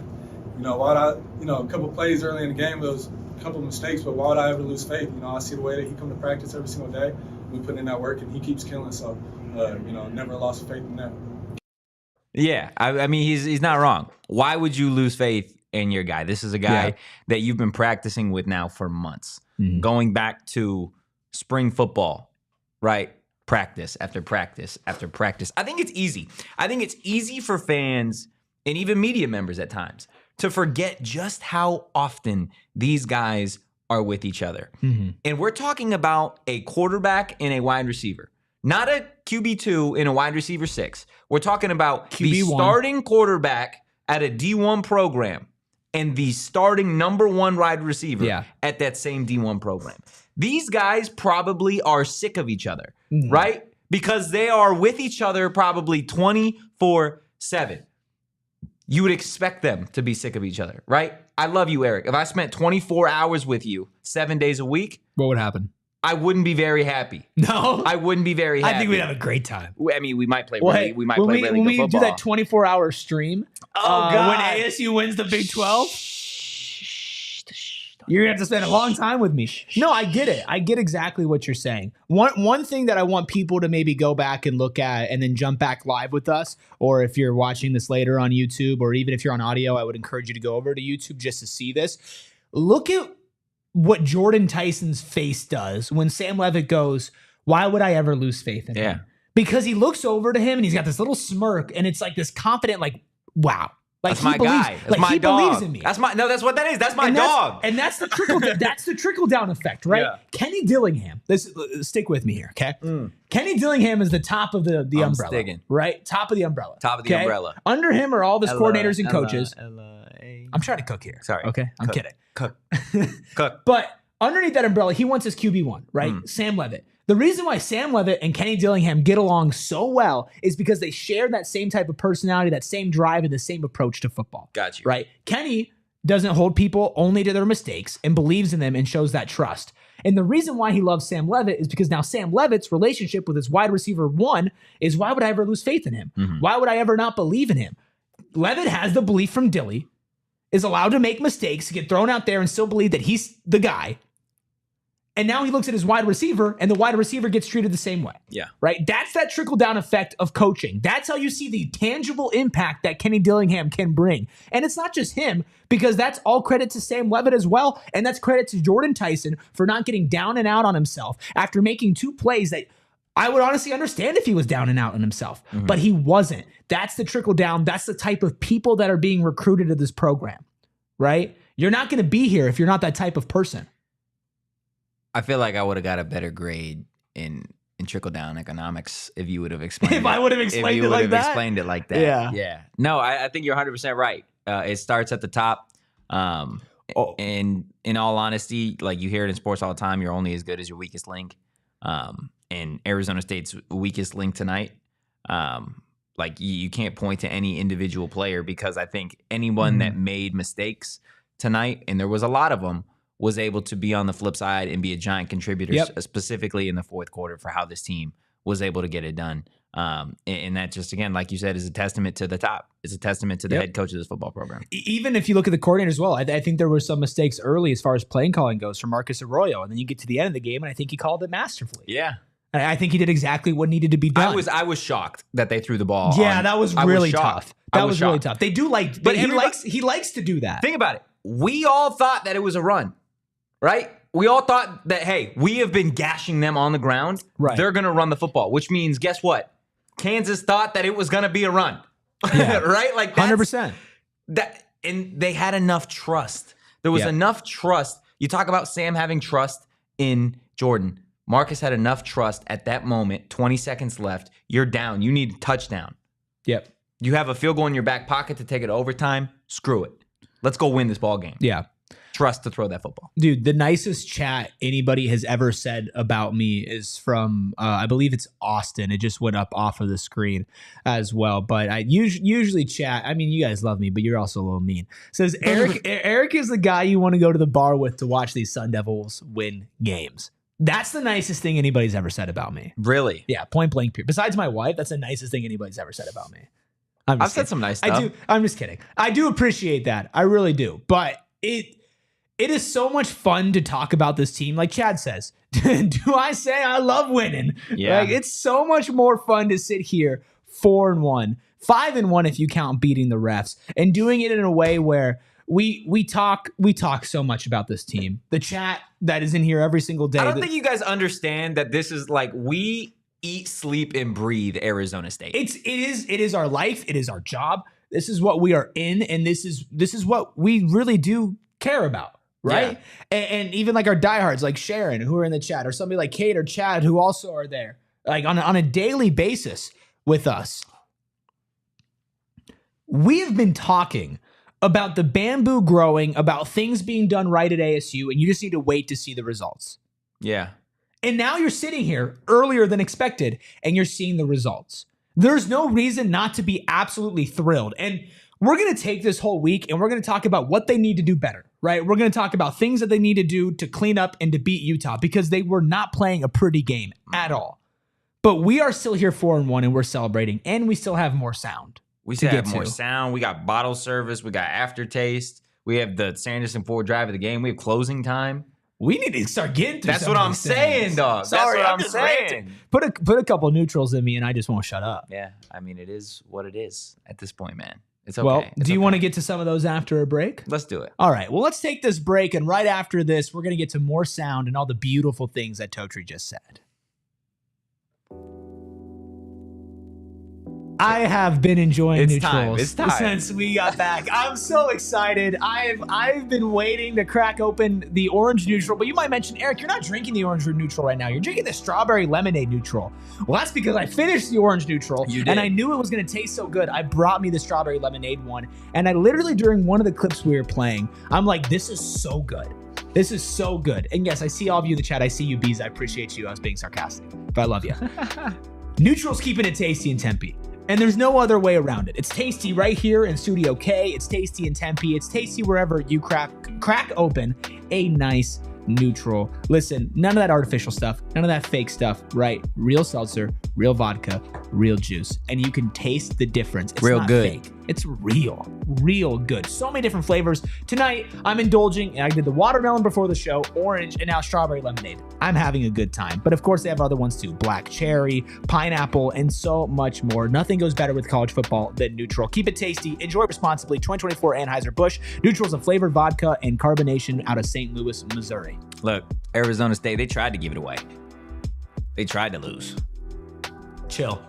A couple plays early in the game, those couple mistakes, but why would I ever lose faith? I see the way that he come to practice every single day. We put in that work, and he keeps killing. So, never lost faith in that. Yeah, I mean, he's not wrong. Why would you lose faith in your guy? This is a guy that you've been practicing with now for months, going back to spring football, right? Practice after practice after practice. I think it's easy. I think it's easy for fans and even media members at times to forget just how often these guys are with each other. And we're talking about a quarterback and a wide receiver, not a QB2 and a wide receiver 6. We're talking about QB1. The starting quarterback at a D1 program and the starting number 1 wide receiver at that same D1 program. These guys probably are sick of each other, right? Because they are with each other probably 24/7. You would expect them to be sick of each other, right? I love you, Erik. If I spent 24 hours with you 7 days a week, what would happen? I wouldn't be very happy. No, I wouldn't be very happy. I think we'd have a great time. I mean, we might play really good football. When we do that 24-hour stream, God. when ASU wins the Big 12, you're going to have to spend a long time with me. No, I get it. I get exactly what you're saying. One thing that I want people to maybe go back and look at and then jump back live with us, or if you're watching this later on YouTube, or even if you're on audio, I would encourage you to go over to YouTube just to see this. Look at what Jordyn Tyson's face does when Sam Leavitt goes, why would I ever lose faith in him? Because he looks over to him and he's got this little smirk, and it's like this confident, like, wow. Like, that's my guy. That's my dog. Believes in me. That's what that is. That's my dog. And that's the trickle. That's the trickle down effect, right? Yeah. Kenny Dillingham. Stick with me here, okay? Kenny Dillingham is the top of the umbrella, sticking. Right? Top of the umbrella. Top of the umbrella. Under him are all of his coordinators and coaches. I'm trying to cook here. Sorry. Okay, I'm kidding. Cook. But underneath that umbrella, he wants his QB1, right? Sam Leavitt. The reason why Sam Leavitt and Kenny Dillingham get along so well is because they share that same type of personality, that same drive, and the same approach to football. Got you. Right? Kenny doesn't hold people only to their mistakes and believes in them and shows that trust. And the reason why he loves Sam Leavitt is because now Sam Leavitt's relationship with his wide receiver 1 is, why would I ever lose faith in him? Why would I ever not believe in him? Leavitt has the belief from Dilly, is allowed to make mistakes, get thrown out there and still believe that he's the guy. And now he looks at his wide receiver, and the wide receiver gets treated the same way. Yeah. Right? That's that trickle-down effect of coaching. That's how you see the tangible impact that Kenny Dillingham can bring. And it's not just him, because that's all credit to Sam Leavitt as well, and that's credit to Jordyn Tyson for not getting down and out on himself after making 2 plays that I would honestly understand if he was down and out on himself, but he wasn't. That's the trickle down. That's the type of people that are being recruited to this program, right? You're not going to be here if you're not that type of person. I feel like I would have got a better grade in trickle down economics if you would have explained. If I would have explained it like that. Explained it like that. Yeah. No, I think you're 100% right. It starts at the top. And in all honesty, like you hear it in sports all the time, you're only as good as your weakest link. And Arizona State's weakest link tonight, like you can't point to any individual player, because I think anyone that made mistakes tonight, and there was a lot of them, was able to be on the flip side and be a giant contributor, specifically in the fourth quarter, for how this team was able to get it done. And that just, again, like you said, is a testament to the top. It's a testament to the head coach of this football program. Even if you look at the coordinator as well, I think there were some mistakes early as far as playing calling goes for Marcus Arroyo. And then you get to the end of the game, and I think he called it masterfully. Yeah. I think he did exactly what needed to be done. I was shocked that they threw the ball. Yeah, that was really tough. That was really tough. They do like, but he likes to do that. Think about it. We all thought that it was a run, right? We all thought that, hey, we have been gashing them on the ground. Right. They're going to run the football, which means, guess what? Kansas thought that it was going to be a run, right? Like 100%. And they had enough trust. There was enough trust. You talk about Sam having trust in Jordyn. Marcus had enough trust at that moment. 20 seconds left. You're down. You need a touchdown. Yep. You have a field goal in your back pocket to take it to overtime. Screw it. Let's go win this ball game. Yeah. Trust to throw that football. Dude, the nicest chat anybody has ever said about me is from, I believe it's Austin. It just went up off of the screen as well. But I usually chat. I mean, you guys love me, but you're also a little mean. It says, Erik is the guy you want to go to the bar with to watch these Sun Devils win games. That's the nicest thing anybody's ever said about me. Really? Yeah, point blank period. Besides my wife, that's the nicest thing anybody's ever said about me. I've said some nice stuff. I'm just kidding. I do appreciate that. I really do. But it is so much fun to talk about this team. Like Chad says, do I say I love winning? Yeah. Like, it's so much more fun to sit here 4-1, 5-1 if you count beating the refs, and doing it in a way where we talk so much about this team. The chat that is in here every single day. I don't think you guys understand that this is like, we eat, sleep, and breathe Arizona State. It is our life. It is our job. This is what we are in, and this is what we really do care about, right? Yeah. And even like our diehards, like Sharon, who are in the chat, or somebody like Kate or Chad, who also are there, like on a daily basis with us. We have been talking about the bamboo growing, about things being done right at ASU, and you just need to wait to see the results. Yeah. And now you're sitting here earlier than expected, and you're seeing the results. There's no reason not to be absolutely thrilled. And we're going to take this whole week, and we're going to talk about what they need to do better, right? We're going to talk about things that they need to do to clean up and to beat Utah, because they were not playing a pretty game at all. But we are still here 4-1, and we're celebrating, and we still have more sound. We still have more sound. We got bottle service. We got aftertaste. We have the Sanderson forward drive of the game. We have closing time. We need to start getting through. That's what I'm saying, dog. Sorry, that's what I'm saying. Put a couple neutrals in me, and I just won't shut up. Yeah, I mean, it is what it is at this point, man. It's okay. Well, do you want to get to some of those after a break? Let's do it. All right. Well, let's take this break, and right after this, we're going to get to more sound and all the beautiful things that Totri just said. I have been enjoying neutrals since we got back. I'm so excited. I've been waiting to crack open the orange neutral, but you might mention, Erik, you're not drinking the orange neutral right now. You're drinking the strawberry lemonade neutral. Well, that's because I finished the orange neutral, and I knew it was going to taste so good. I brought me the strawberry lemonade one, and I literally, during one of the clips we were playing, I'm like, this is so good. This is so good. And yes, I see all of you in the chat. I see you, bees. I appreciate you. I was being sarcastic, but I love you. Neutral's keeping it tasty in Tempe. And there's no other way around it. It's tasty right here in Studio K. It's tasty in Tempe. It's tasty wherever you crack open a nice neutral. Listen, none of that artificial stuff, none of that fake stuff, right? Real seltzer, real vodka, real juice. And you can taste the difference. It's real not good. Fake. It's real good. So many different flavors. Tonight, I'm indulging, and I did the watermelon before the show, orange, and now strawberry lemonade. I'm having a good time. But of course, they have other ones too. Black cherry, pineapple, and so much more. Nothing goes better with college football than neutral. Keep it tasty. Enjoy responsibly. 2024 Anheuser-Busch. Neutral is a flavored vodka and carbonation out of St. Louis, Missouri. Look, Arizona State, they tried to give it away. They tried to lose. Chill.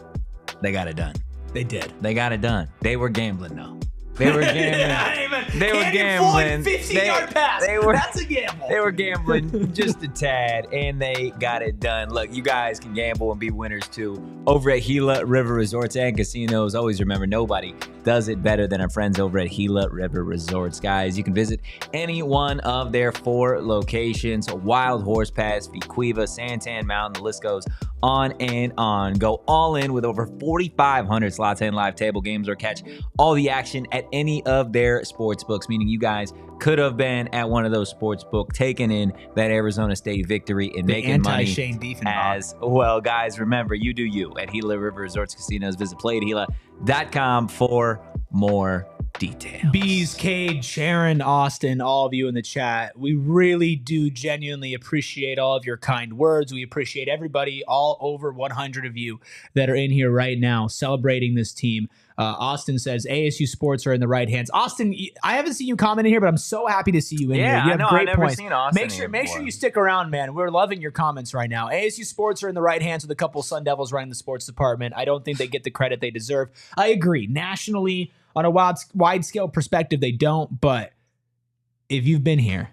They got it done. They did. They got it done. They were gambling, though. They were gambling. They were gambling. 15-yard pass. That's a gamble. They were gambling just a tad, and they got it done. Look, you guys can gamble and be winners, too. Over at Gila River Resorts and Casinos, always remember, nobody does it better than our friends over at Gila River Resorts. Guys, you can visit any one of their 4 locations: Wild Horse Pass, Fequeva, Santan Mountain. The list goes on and on. Go all in with over 4,500 slots and live table games, or catch all the action at any of their sports books, meaning you guys could have been at one of those sports books, taking in that Arizona State victory and making money Shane Diefenbach as well. Guys, remember, you do you at Gila River Resorts Casinos. Visit playatgila.com for more details. Bees, Cade, Sharon, Austin, all of you in the chat, we really do genuinely appreciate all of your kind words. We appreciate everybody, all over 100 of you that are in here right now celebrating this team. Austin says ASU sports are in the right hands. Austin, I haven't seen you comment in here, but I'm so happy to see you in here. You have great I've never points. seen Austin Make sure you stick around, man. We're loving your comments right now. ASU sports are in the right hands with a couple Sun Devils running the sports department. I don't think they get the credit they deserve. I agree. Nationally, on a wide scale perspective, they don't. But if you've been here,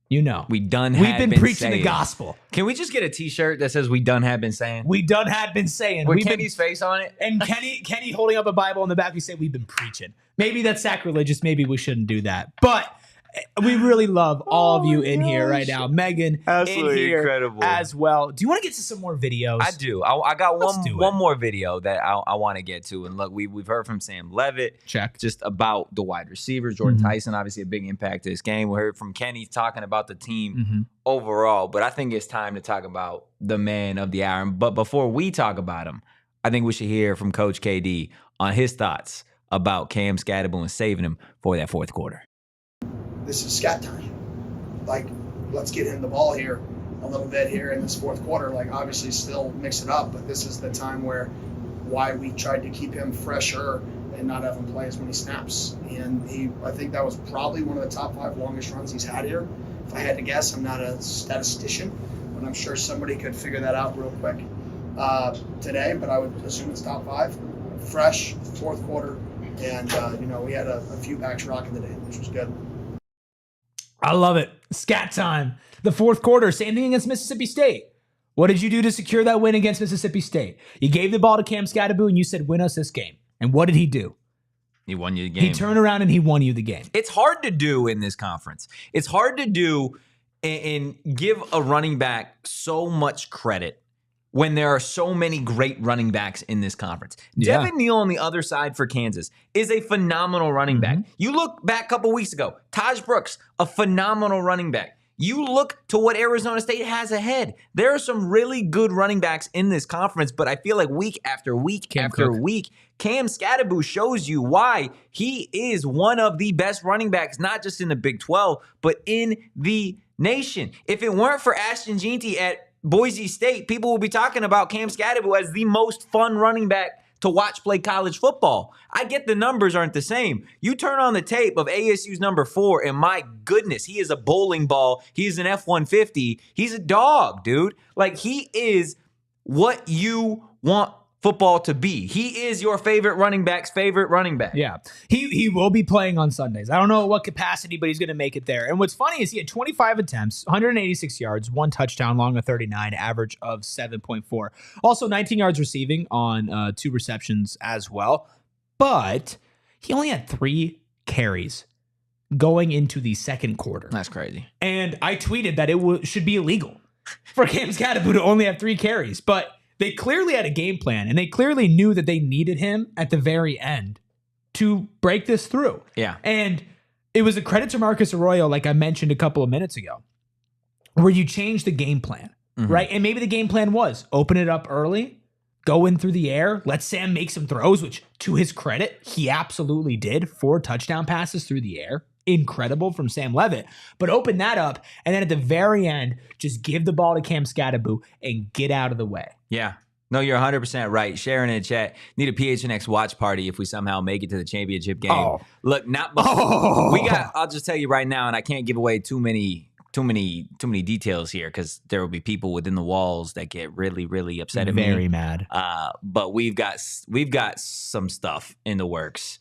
you know. We've been preaching the gospel. Can we just get a t-shirt that says "We done have been saying"? We done had been saying. With Kenny's face on it. And Kenny holding up a Bible in the back, we say we've been preaching. Maybe that's sacrilegious. Maybe we shouldn't do that. But we really love all of you in here right now. Megan Absolutely in here incredible as well. Do you want to get to some more videos? I do. I got one it. more video that I want to get to. And look, we've heard from Sam Leavitt. Check. Just about the wide receivers. Jordyn Tyson, obviously a big impact to this game. We heard from Kenny talking about the team overall. But I think it's time to talk about the man of the hour. But before we talk about him, I think we should hear from Coach KD on his thoughts about Cam Skattebo and saving him for that fourth quarter. This is scat time. Like, let's get him the ball here a little bit here in this fourth quarter. Like, obviously still mix it up, but this is the time why we tried to keep him fresher and not have him play as many snaps. And I think that was probably one of the top 5 longest runs he's had here. If I had to guess, I'm not a statistician, but I'm sure somebody could figure that out real quick today, but I would assume it's top 5. Fresh, fourth quarter, and we had a few backs rocking the day, which was good. I love it. Scat time. The fourth quarter, same thing against Mississippi State. What did you do to secure that win against Mississippi State? You gave the ball to Cam Skattebo and you said, win us this game. And what did he do? He won you the game. He turned around and he won you the game. It's hard to do in this conference. It's hard to do and give a running back so much credit when there are so many great running backs in this conference. Yeah. Devin Neal on the other side for Kansas is a phenomenal running back. You look back a couple weeks ago, Taj Brooks, a phenomenal running back. You look to what Arizona State has ahead. There are some really good running backs in this conference, but I feel like week after week week, Cam Skattebo shows you why he is one of the best running backs, not just in the Big 12, but in the nation. If it weren't for Ashton Jeanty at Boise State, people will be talking about Cam Skattebo as the most fun running back to watch play college football. I get the numbers aren't the same. You turn on the tape of ASU's number 4, and my goodness, he is a bowling ball. He is an F-150. He's a dog, dude. Like, he is what you want football to be. He is your favorite running back's favorite running back. Yeah. He will be playing on Sundays. I don't know at what capacity, but he's going to make it there. And what's funny is he had 25 attempts, 186 yards, 1 touchdown, long of 39, average of 7.4. Also 19 yards receiving on 2 receptions as well. But he only had 3 carries going into the second quarter. That's crazy. And I tweeted that it should be illegal for Cam Skattebo to only have 3 carries. But they clearly had a game plan, and they clearly knew that they needed him at the very end to break this through. Yeah. And it was a credit to Marcus Arroyo, like I mentioned a couple of minutes ago, where you changed the game plan, right? And maybe the game plan was open it up early, go in through the air, let Sam make some throws, which to his credit, he absolutely did. 4 touchdown passes through the air. Incredible from Sam Leavitt, but open that up, and then at the very end, just give the ball to Cam Skattebo and get out of the way. Yeah. No, you're 100% right. Sharon in the chat, need a PHNX watch party if we somehow make it to the championship game. Oh. Look, not before. I'll just tell you right now, and I can't give away too many too many details here because there will be people within the walls that get really, really upset at me. Very mad. But we've got some stuff in the works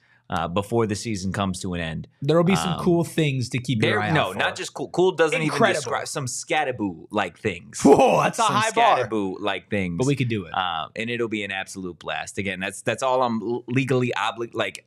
before the season comes to an end. There will be some cool things to keep your eye out for. Not just cool. Cool doesn't Incredible. even describe some Skattebo-like things. Whoa, that's a some high bar. Skattebo-like things. But we could do it. And it'll be an absolute blast. Again, that's all I'm legally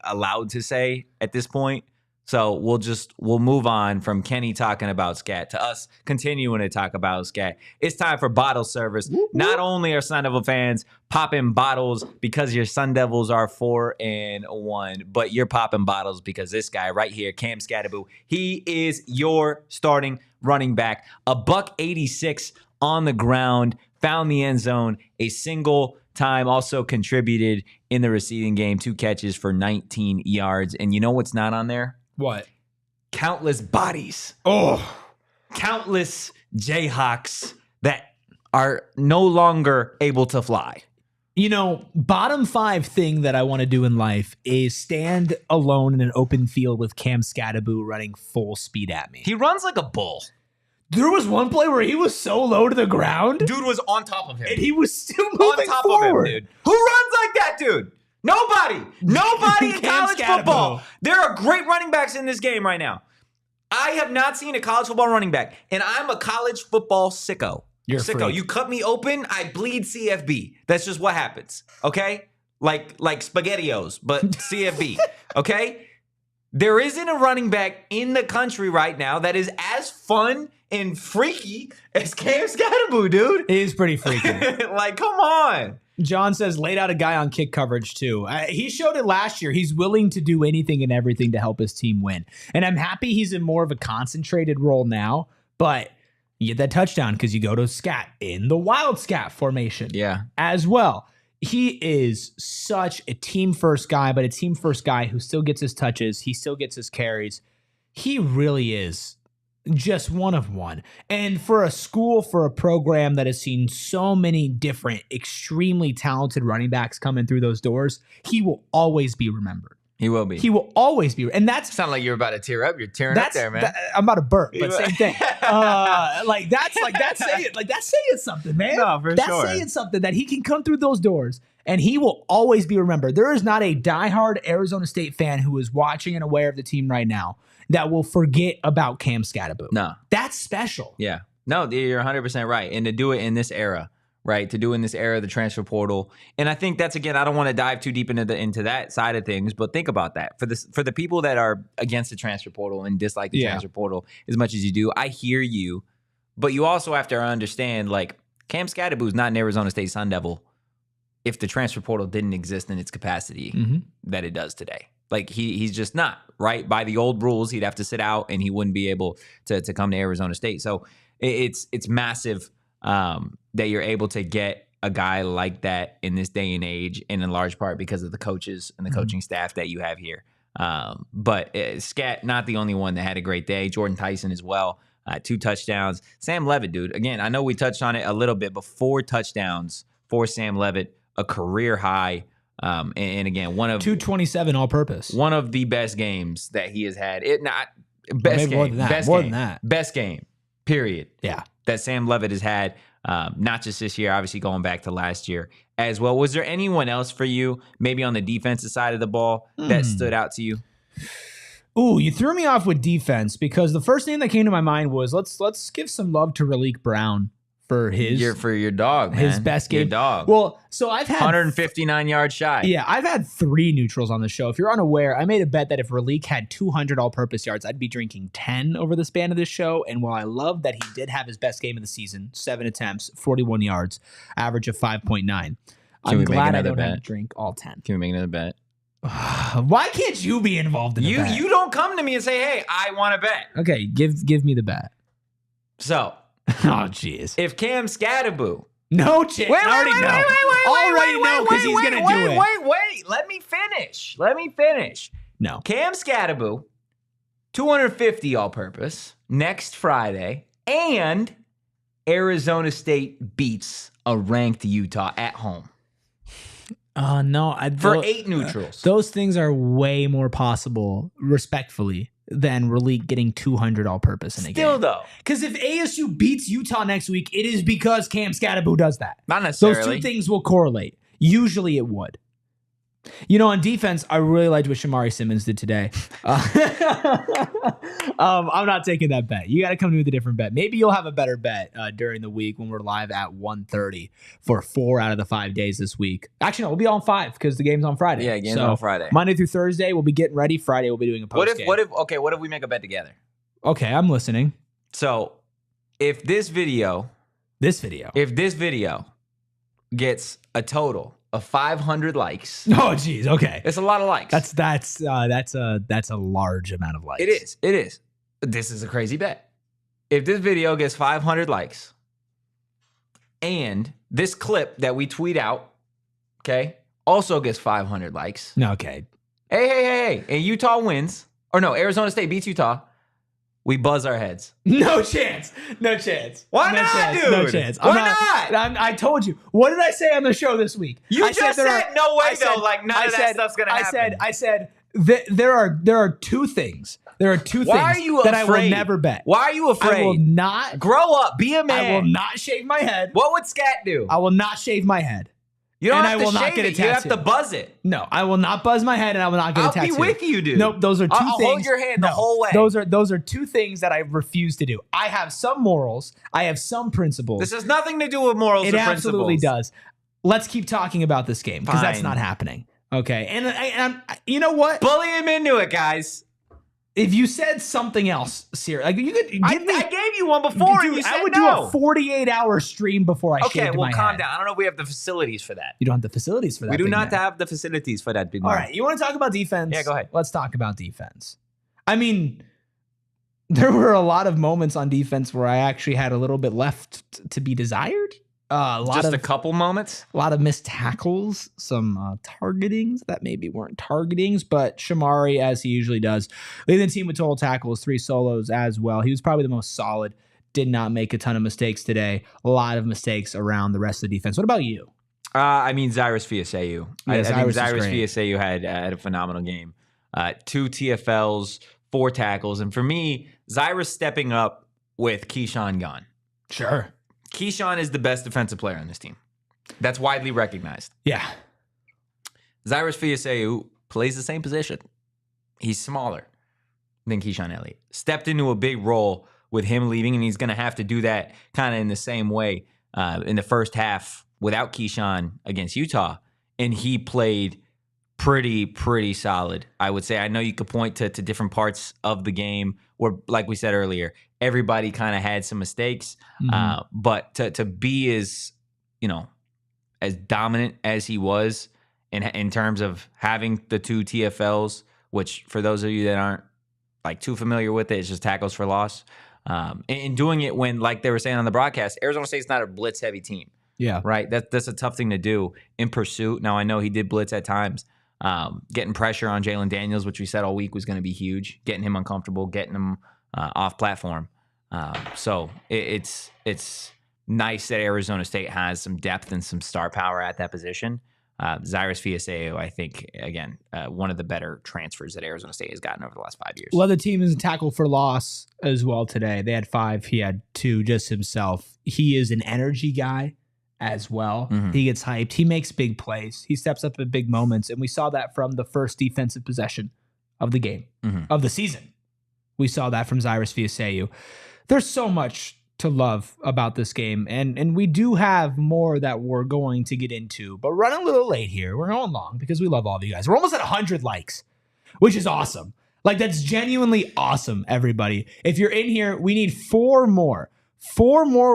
allowed to say at this point. So we'll move on from Kenny talking about Skat to us continuing to talk about Skat. It's time for bottle service. Whoop, whoop. Not only are Sun Devil fans popping bottles because your Sun Devils are 4-1, but you're popping bottles because this guy right here, Cam Skattebo, he is your starting running back. $186 on the ground, found the end zone, a single time, also contributed in the receiving game, 2 catches for 19 yards. And you know what's not on there? What? Countless bodies. Oh. Countless Jayhawks that are no longer able to fly. You know, bottom 5 thing that I want to do in life is stand alone in an open field with Cam Skattebo running full speed at me. He runs like a bull. There was one play where he was so low to the ground. Dude was on top of him. And he was still moving on top forward. of him, dude. Who runs like that, dude? Nobody in Cam college Skattebo. football. There are great running backs in this game right now. I have not seen a college football running back, and I'm a college football sicko. You're a sicko. freak. You cut me open, I bleed CFB. That's just what happens, okay? Like SpaghettiOs, but CFB, okay? There isn't a running back in the country right now that is as fun and freaky as Cam Skattebo, dude. It is pretty freaky. Like, come on. John says laid out a guy on kick coverage too. He showed it last year. He's willing to do anything and everything to help his team win. And I'm happy he's in more of a concentrated role now, but you get that touchdown because you go to Skat in the wild Skat formation as well. He is such a team first guy, but a team first guy who still gets his touches. He still gets his carries. He really is just one of one. And for a school, for a program that has seen so many different, extremely talented running backs coming through those doors, he will always be remembered. He will be. He will always be. And that's sound like you're about to tear up. You're tearing up there, man. I'm about to burp, but same thing. That's saying something, man. No, for that's sure. saying something that he can come through those doors and he will always be remembered. There is not a diehard Arizona State fan who is watching and aware of the team right now that will forget about Cam Skattebo. No. That's special. Yeah. No, you're 100% right. And to do it in this era, right? To do in this era, the transfer portal. And I think that's, again, I don't want to dive too deep into that side of things, but think about that. For the people that are against the transfer portal and dislike the transfer portal as much as you do, I hear you. But you also have to understand, like, Cam Skattebo is not an Arizona State Sun Devil if the transfer portal didn't exist in its capacity that it does today. Like, he's just not, right? By the old rules, he'd have to sit out and he wouldn't be able to come to Arizona State. So it's massive that you're able to get a guy like that in this day and age, and in large part because of the coaches and the coaching staff that you have here. But Skat, not the only one that had a great day. Jordyn Tyson as well, 2 touchdowns. Sam Leavitt, dude, again, I know we touched on it a little bit, but 4 touchdowns for Sam Leavitt, a career high. And again, 227 all purpose. One of the best games that he has had. Best game, period. Yeah. That Sam Leavitt has had, not just this year, obviously going back to last year as well. Was there anyone else for you, maybe on the defensive side of the ball, that stood out to you? Ooh, you threw me off with defense because the first thing that came to my mind was let's give some love to Raleek Brown for your dog, man. His best game. Your dog. Well, so I've had 159 yards shy. Yeah, I've had 3 neutrals on the show. If you're unaware, I made a bet that if Raleek had 200 all-purpose yards, I'd be drinking 10 over the span of this show. And while I love that he did have his best game of the season, 7 attempts, 41 yards, average of 5.9, I'm glad I don't have to drink all 10. Can we make another bet? Why can't you be involved in the bet? You don't come to me and say, hey, I want to bet. Okay, give me the bet. So, oh, jeez. if Cam Skattebo... No chance. I already know because he's going to do it. Wait. Let me finish. No. Cam Skattebo, 250 all-purpose next Friday, and Arizona State beats a ranked Utah at home. No. For 8 neutrals. Those things are way more possible, respectfully, than Raleigh getting 200 all-purpose in a game. Still, though. Because if ASU beats Utah next week, it is because Cam Skattebo does that. Not necessarily. Those two things will correlate. Usually it would. You know, on defense, I really liked what Shamari Simmons did today. I'm not taking that bet. You got to come to me with a different bet. Maybe you'll have a better bet during the week when we're live at 1:30 for 4 out of the 5 days this week. Actually, no, we'll be on 5 because the game's on Friday. Yeah, game's on Friday. Monday through Thursday, we'll be getting ready. Friday, we'll be doing a post game. What if we make a bet together? Okay, I'm listening. So, if this video gets a total of 500 likes. Oh, geez. Okay. It's a lot of likes. That's a large amount of likes. It is. This is a crazy bet. If this video gets 500 likes and this clip that we tweet out, okay, also gets 500 likes. Okay. Hey. And Utah wins. Or no, Arizona State beats Utah. We buzz our heads. No chance. Why not, dude? No chance. Why not? I told you. What did I say on the show this week? You just said no way, though. Like, none of that stuff's going to happen. I said there are two things. There are two Why things are you that afraid? I will never bet. Why are you afraid? I will not. Grow up. Be a man. I will not shave my head. What would Scat do? I will not shave my head. You don't and have I to will shave not get a it. You have tattoo. to buzz it. No, I will not buzz my head, and I will not get a tattoo. I'll be with you, dude. Nope, those are two I'll things. hold your hand the whole way. Those are two things that I refuse to do. I have some morals. I have some principles. This has nothing to do with morals or It principles. absolutely does. Let's keep talking about this game because that's Fine. not happening. Okay, and you know what? Bully him into it, guys. If you said something else, serious, like you could give I gave you one before, and you said I would no. do a 48-hour stream before I Okay, shaved well, my calm head. down. I don't know if we have the facilities for that. You don't have the facilities for that. We do big not man. have the facilities for that, big All man. right, you want to talk about defense? Yeah, go ahead. Let's talk about defense. I mean, there were a lot of moments on defense where I actually had a little bit left to be desired. Just a couple moments. A lot of missed tackles, some targetings that maybe weren't targetings, but Shamari, as he usually does, leading the team with total tackles, 3 solos as well. He was probably the most solid, did not make a ton of mistakes today. A lot of mistakes around the rest of the defense. What about you? I mean, Zyrus Fiaseu. Yeah, I think Zyrus is Zyrus great. Fiaseu had a phenomenal game. 2 TFLs, 4 tackles. And for me, Zyrus stepping up with Keyshawn gone. Sure. Keyshawn is the best defensive player on this team. That's widely recognized. Yeah. Zyrus Fiaseu plays the same position. He's smaller than Keyshawn Elliott. Stepped into a big role with him leaving, and he's going to have to do that kind of in the same way in the first half without Keyshawn against Utah. And he played pretty solid, I would say. I know you could point to different parts of the game where, like we said earlier, everybody kind of had some mistakes. But to be as dominant as he was in terms of having the 2 TFLs, which for those of you that aren't like too familiar with it, it's just tackles for loss. And doing it when, like they were saying on the broadcast, Arizona State's not a blitz heavy team. Yeah. Right. That's a tough thing to do in pursuit. Now I know he did blitz at times. Getting pressure on Jalon Daniels, which we said all week was going to be huge. Getting him uncomfortable, getting him off platform. So it's nice that Arizona State has some depth and some star power at that position. Zyrus Fiaseu, I think, again, one of the better transfers that Arizona State has gotten over the last 5 years. Well, the team is a tackle for loss as well today. They had 5. He had 2 just himself. He is an energy guy as well. Mhm. He gets hyped. He makes big plays. He steps up at big moments. And we saw that from the first defensive possession of the game, of the season. We saw that from Zyrus Fiaseu. There's so much to love about this game. And we do have more that we're going to get into, but we're running a little late here. We're going long because we love all of you guys. We're almost at 100 likes, which is awesome. Like, that's genuinely awesome, everybody. If you're in here, we need 4 more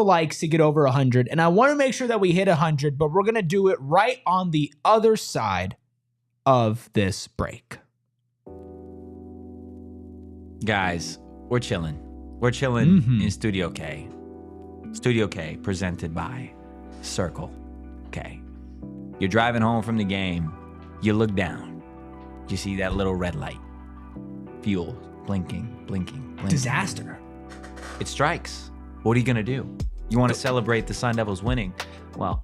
likes to get over 100. And I want to make sure that we hit 100, but we're going to do it right on the other side of this break. Guys, we're chilling. We're chilling in Studio K. Studio K, presented by Circle K. You're driving home from the game. You look down. You see that little red light. Fuel blinking. Disaster. It strikes. What are you going to do? You want to celebrate the Sun Devils winning? Well,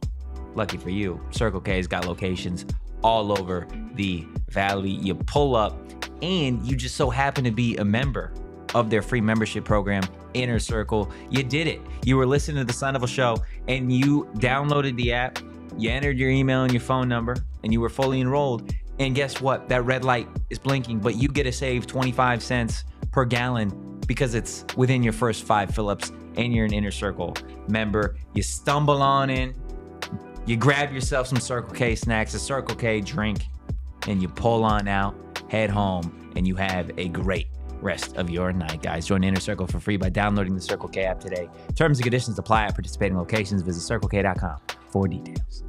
lucky for you, Circle K's got locations all over the valley. You pull up and you just so happen to be a member of their free membership program, Inner Circle, you did it. You were listening to the Sun Devil Show and you downloaded the app, you entered your email and your phone number, and you were fully enrolled. And guess what? That red light is blinking, but you get to save 25 cents per gallon because it's within your first 5 fill-ups and you're an Inner Circle member. You stumble on in, you grab yourself some Circle K snacks, a Circle K drink, and you pull on out, head home, and you have a great rest of your night, guys. Join Inner Circle for free by downloading the Circle K app today. Terms and conditions apply at participating locations. Visit CircleK.com for details.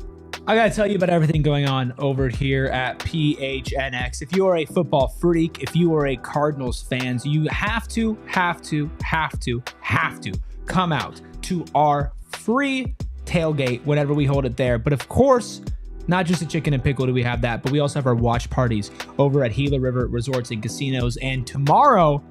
I gotta tell you about everything going on over here at PHNX. If you are a football freak, if you are a Cardinals fan, you have to come out to our free tailgate whenever we hold it there. But of course, not just a chicken and pickle do we have that, but we also have our watch parties over at Gila River Resorts and Casinos. And tomorrow,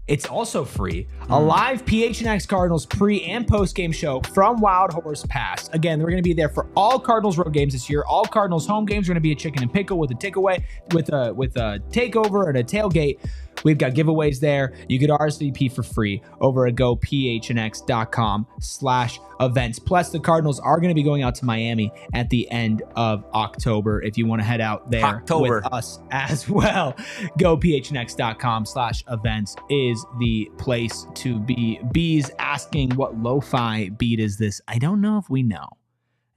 it's also free. A live PHNX Cardinals pre- and post-game show from Wild Horse Pass. Again, we're going to be there for all Cardinals road games this year. All Cardinals home games are going to be a chicken and pickle with a takeaway, with a takeover and a tailgate. We've got giveaways there. You get RSVP for free over at gophnx.com/events. Plus, the Cardinals are going to be going out to Miami at the end of October. If you want to head out there with us as well, gophnx.com/events is the place to be. Bees asking what lo-fi beat is this? I don't know if we know.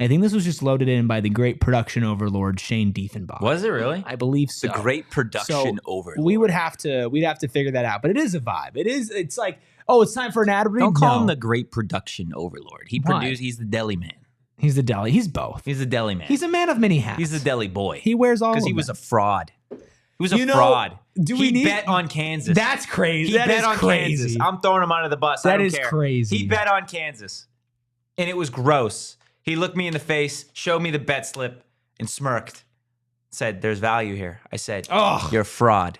I think this was just loaded in by the great production overlord Shane Diefenbach. Was it really? I believe so. The great production overlord. We'd have to figure that out. But it is a vibe. It's like, oh, it's time for an ad read. Don't call him the great production overlord. He's the deli man. He's the deli. He's both. He's the deli man. He's a man of many hats. He's the deli boy. He wears all of them. Because he was a fraud. He was a fraud. He bet on Kansas. That's crazy. He bet on Kansas. I'm throwing him under the bus. I don't care. Crazy. He bet on Kansas. And it was gross. He looked me in the face, showed me the bet slip, and smirked. Said, "There's value here." I said, "Oh, you're a fraud.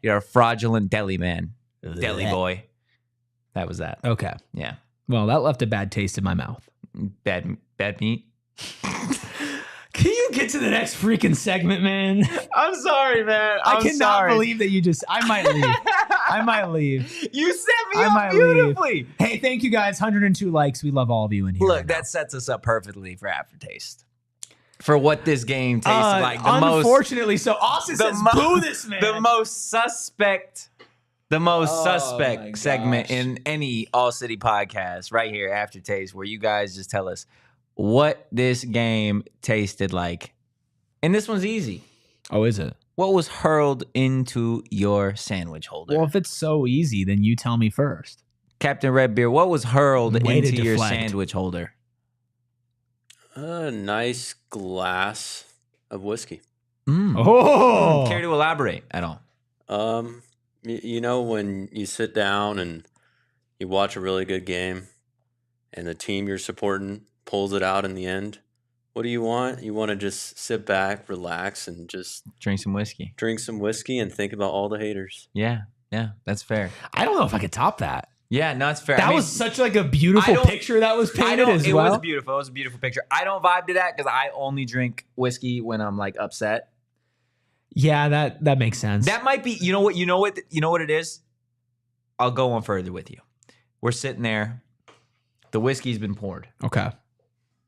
You're a fraudulent deli man. Deli boy." That was that. Okay. Yeah. Well, that left a bad taste in my mouth. Bad meat. Can you get to the next freaking segment, man? I'm sorry, man. I cannot believe that you just... I might leave. I might leave. You set me up beautifully. Leave. Hey, thank you guys. 102 likes. We love all of you in here. Look, that sets us up perfectly for Aftertaste. For what this game tastes like. Unfortunately, so Austin says, boo this man. The most suspect segment in any All-City podcast right here, Aftertaste, where you guys just tell us what this game tasted like. And this one's easy. Oh, is it? What was hurled into your sandwich holder? Well, if it's so easy, then you tell me first. Captain Redbeard, what was hurled into your sandwich holder? A nice glass of whiskey. Oh. Care to elaborate at all? You know, when you sit down and you watch a really good game and the team you're supporting pulls it out in the end, what do you want? You want to just sit back, relax, and just drink some whiskey. And think about all the haters. Yeah, that's fair. I don't know if I could top that. Yeah, no, it's fair. That was such like a beautiful picture that was painted as well. It was beautiful. It was a beautiful picture. I don't vibe to that because I only drink whiskey when I'm like upset. Yeah, that makes sense. That might be. You know what it is. I'll go on further with you. We're sitting there. The whiskey's been poured. Okay.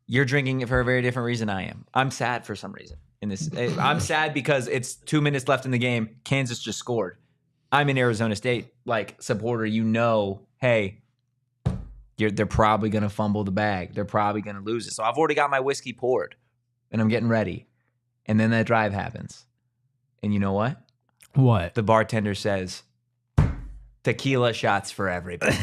You're drinking it for a very different reason I am. I'm sad for some reason in this. I'm sad because it's 2 minutes left in the game. Kansas just scored. I'm an Arizona State supporter. Hey, they're probably gonna fumble the bag. They're probably gonna lose it. So I've already got my whiskey poured, and I'm getting ready. And then that drive happens, and you know what? What? The bartender says, "Tequila shots for everybody."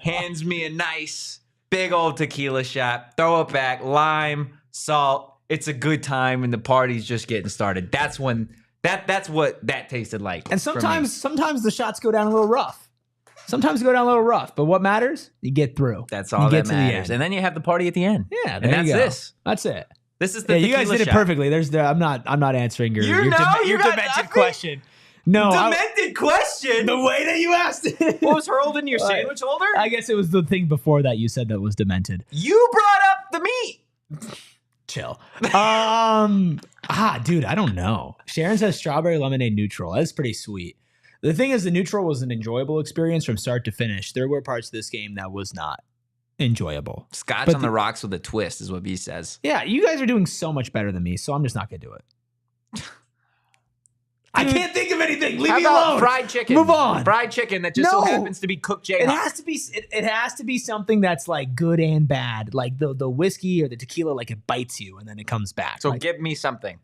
Hands me a nice big old tequila shot. Throw it back. Lime, salt. It's a good time, and the party's just getting started. That's when. That's what that tasted like. And sometimes the shots go down a little rough. But what matters? You get through. That's all that matters. And then you have the party at the end. Yeah, and that's this. That's it. This is the tequila you guys did it shot. perfectly. I'm not answering your demented question. No, demented question. The way that you asked it. What was hurled in your sandwich holder? I guess it was the thing before that you said that was demented. You brought up the meat. Chill. I Dude, I don't know. Sharon says strawberry lemonade neutral. That's pretty sweet. The thing is, the neutral was an enjoyable experience from start to finish. There were parts of this game that was not enjoyable. Scotch But on the rocks with a twist is what B says. Yeah, you guys are doing so much better than me, so I'm just not going to do it. I can't think of anything. Leave How me about alone. fried chicken? Move on. Fried chicken that just so No. happens to be cooked Jayhawk. It has to be. It has to be something that's like good and bad, like the whiskey or the tequila. Like it bites you and then it comes back. So like, give me something.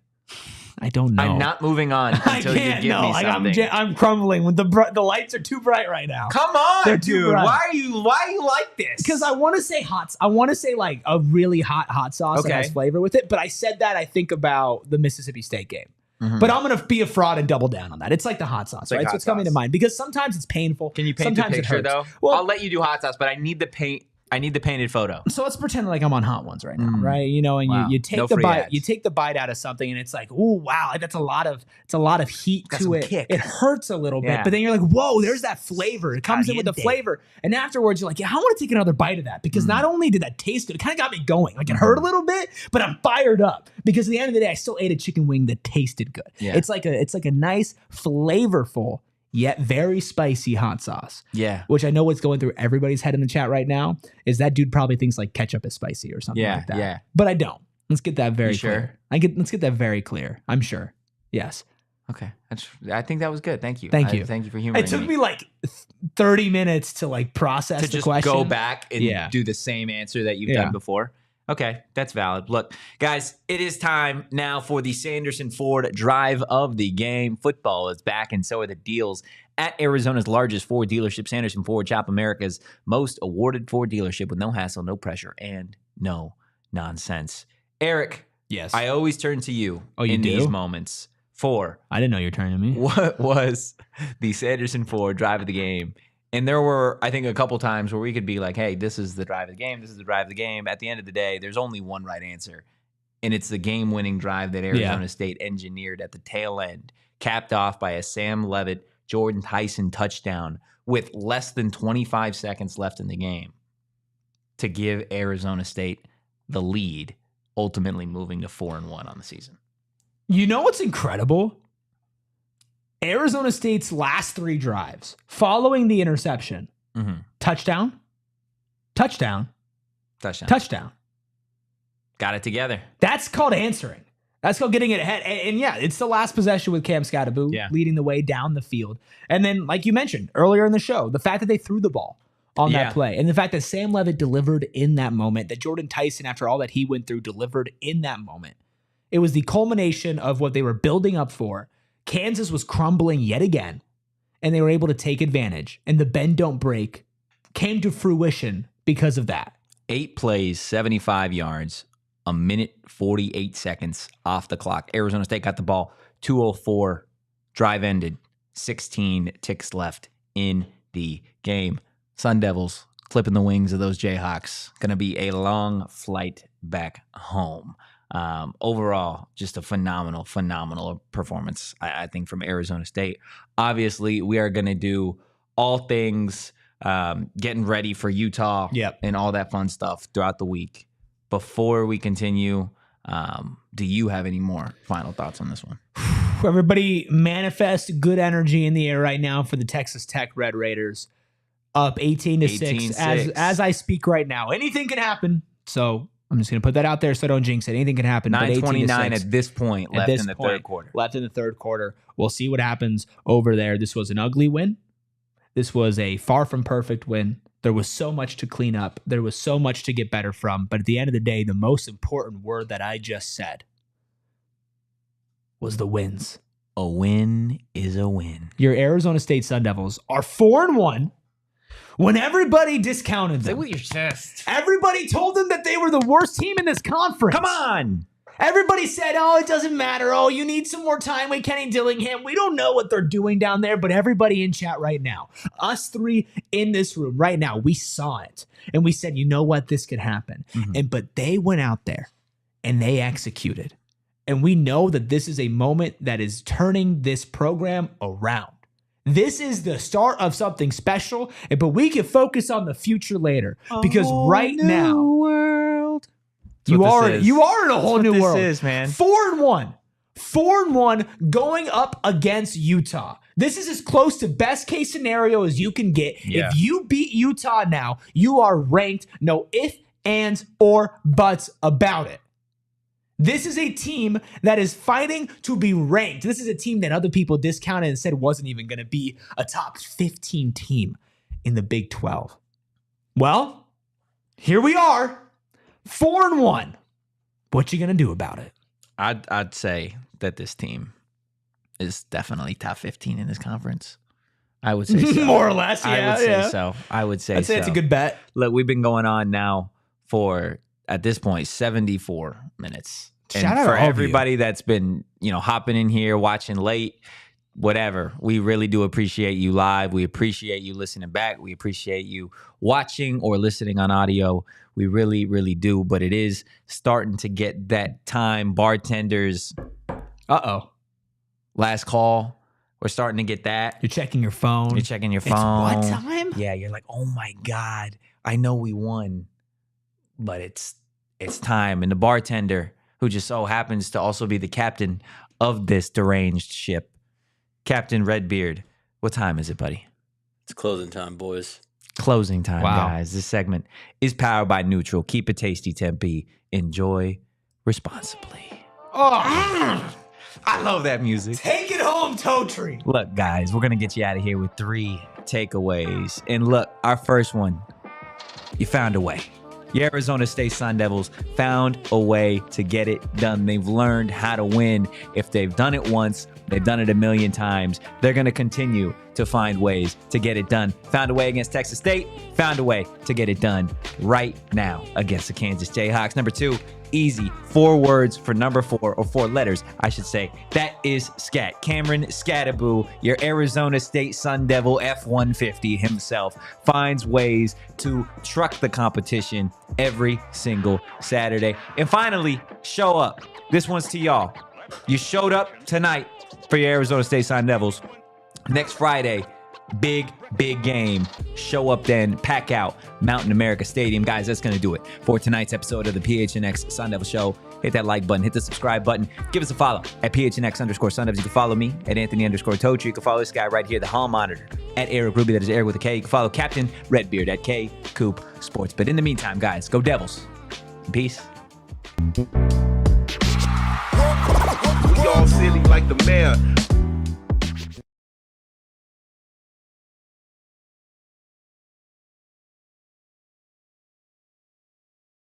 I don't know. I'm not moving on I until you can't. give No, me like something. I'm crumbling. When the lights are too bright right now. Come on, They're too dude. bright. Why are you like this? Because I want to say hot. I want to say like a really hot sauce that Okay. has flavor with it. But I said that I think about the Mississippi State game. Mhm. But I'm gonna be a fraud and double down on that. It's like the hot sauce, right? hot So it's coming to sauce. mind because sometimes it's painful. Can you paint sometimes the picture it hurts. though? Well, I'll let you do hot sauce, but I need the paint. I need the painted photo. so let's pretend like I'm on Hot Ones right now, Mm. right? You know, and Wow. you take No the free bite, ads. you take the bite out of something, and it's like, oh wow, that's a lot of heat Got to some it. kick. It hurts a little bit, Yeah. but then you're like, whoa, there's that flavor. It comes in with the Caliente. flavor, and afterwards you're like, yeah, I want to take another bite of that because not only did that taste good, it kind of got me going. Like it hurt a little bit, but I'm fired up because at the end of the day, I still ate a chicken wing that tasted good. Yeah. It's like a nice, flavorful yet very spicy hot sauce. Yeah. Which I know what's going through everybody's head in the chat right now is that dude probably thinks like ketchup is spicy or something Yeah, like that. yeah. But I don't. Let's get that very You sure? clear. Let's get that very clear. I'm sure. Yes. Okay. I think that was good. Thank you. Thank you. Thank you for humoring It took me like 30 minutes to like process to the just question. go back and Yeah. do the same answer that you've Yeah. done before. Okay, that's valid. Look, guys, it is time now for the Sanderson Ford drive of the game. Football is back, and so are the deals at Arizona's largest Ford dealership, Sanderson Ford. Shop America's most awarded Ford dealership with no hassle, no pressure, and no nonsense. Erik, Yes. I always turn to you Oh, you in do? these moments for I didn't know you were turning to me. what was the Sanderson Ford drive of the game. And there were, I think, a couple times where we could be like, hey, this is the drive of the game. This is the drive of the game. At the end of the day, there's only one right answer. And it's the game-winning drive that Arizona State engineered at the tail end, capped off by a Sam Leavitt, Jordyn Tyson touchdown with less than 25 seconds left in the game to give Arizona State the lead, ultimately moving to 4-1 on the season. You know what's incredible? Arizona State's last 3 drives following the interception. Mm-hmm. Touchdown. Touchdown. Got it together. That's called answering. That's called getting it ahead. And yeah, it's the last possession with Cam Skattebo leading the way down the field. And then, like you mentioned earlier in the show, the fact that they threw the ball on that play and the fact that Sam Leavitt delivered in that moment, that Jordyn Tyson, after all that he went through, delivered in that moment. It was the culmination of what they were building up for. Kansas was crumbling yet again, and they were able to take advantage. And the bend don't break came to fruition because of that. 8 plays, 75 yards, a minute 48 seconds off the clock. Arizona State got the ball, 2:04, drive ended, 16 ticks left in the game. Sun Devils clipping the wings of those Jayhawks. Going to be a long flight back home. Overall, just a phenomenal performance, I think, from Arizona State. Obviously, we are going to do all things getting ready for Utah and all that fun stuff throughout the week. Before we continue, do you have any more final thoughts on this one? Everybody manifest good energy in the air right now for the Texas Tech Red Raiders. Up 18-6 as I speak right now. Anything can happen. So I'm just going to put that out there so don't jinx it. Anything can happen. 9:29 at this point left in the third quarter. Left in the third quarter. We'll see what happens over there. This was an ugly win. This was a far from perfect win. There was so much to clean up. There was so much to get better from. But at the end of the day, the most important word that I just said was the wins. A win is a win. Your Arizona State Sun Devils are 4-1. When everybody discounted them. Say with your chest. Everybody told them that they were the worst team in this conference. Come on. Everybody said, oh, it doesn't matter. Oh, you need some more time with Kenny Dillingham. We don't know what they're doing down there, but everybody in chat right now, us 3 in this room right now, we saw it. And we said, you know what? This could happen. But they went out there and they executed. And we know that this is a moment that is turning this program around. This is the start of something special, but we can focus on the future later because right now world. you are in a whole new world. This is, man. 4-1 4-1 going up against Utah. This is as close to best case scenario as you can get. Yeah. If you beat Utah now, you are ranked. No ifs, ands, or buts about it. This is a team that is fighting to be ranked. This is a team that other people discounted and said wasn't even going to be a top 15 team in the Big 12. Well, here we are, 4-1. What you going to do about it? I'd say that this team is definitely top 15 in this conference. I would say so. More or less, yeah. I would say so. I would say I'd say so. it's a good bet. Look, we've been going on now for, at this point, 74 minutes. And Shout out for to all of everybody that's been, hopping in here, watching late, whatever, we really do appreciate you live. We appreciate you listening back. We appreciate you watching or listening on audio. We really, really do. But it is starting to get that time. Bartenders, last call. We're starting to get that. You're checking your phone. You're checking your phone. It's what time? Yeah, you're like, oh my God, I know we won, but it's time. And the bartender, who just so happens to also be the captain of this deranged ship, Captain Redbeard, what time is it, buddy? It's closing time, boys. Closing time, Wow. guys. This segment is powered by Neutral. Keep it tasty, Tempe. Enjoy responsibly. I love that music. Take it home, Totri. Look, guys, we're going to get you out of here with 3 takeaways. And look, our first one, you found a way. Your Arizona State Sun Devils found a way to get it done. They've learned how to win. If they've done it once, they've done it a million times. They're going to continue to find ways to get it done. Found a way against Texas State. Found a way to get it done right now against the Kansas Jayhawks. Number 2, easy. 4 words for number 4, or 4 letters, I should say. That is Scat. Cameron Skattebo, your Arizona State Sun Devil F-150 himself, finds ways to truck the competition every single Saturday. And finally, show up. This one's to y'all. You showed up tonight for your Arizona State Sun Devils. Next Friday, big game. Show up then, pack out Mountain America Stadium. Guys, that's going to do it for tonight's episode of the PHNX Sun Devil Show. Hit that like button, hit the subscribe button, give us a follow at PHNX_Sun Devils. You can follow me at Anthony_Totri. You can follow this guy right here, the hall monitor, at Erik Ruby. That is Erik with a K. You can follow Captain Redbeard at K Coop Sports. But in the meantime, guys, go Devils. Peace. We all silly like the mayor.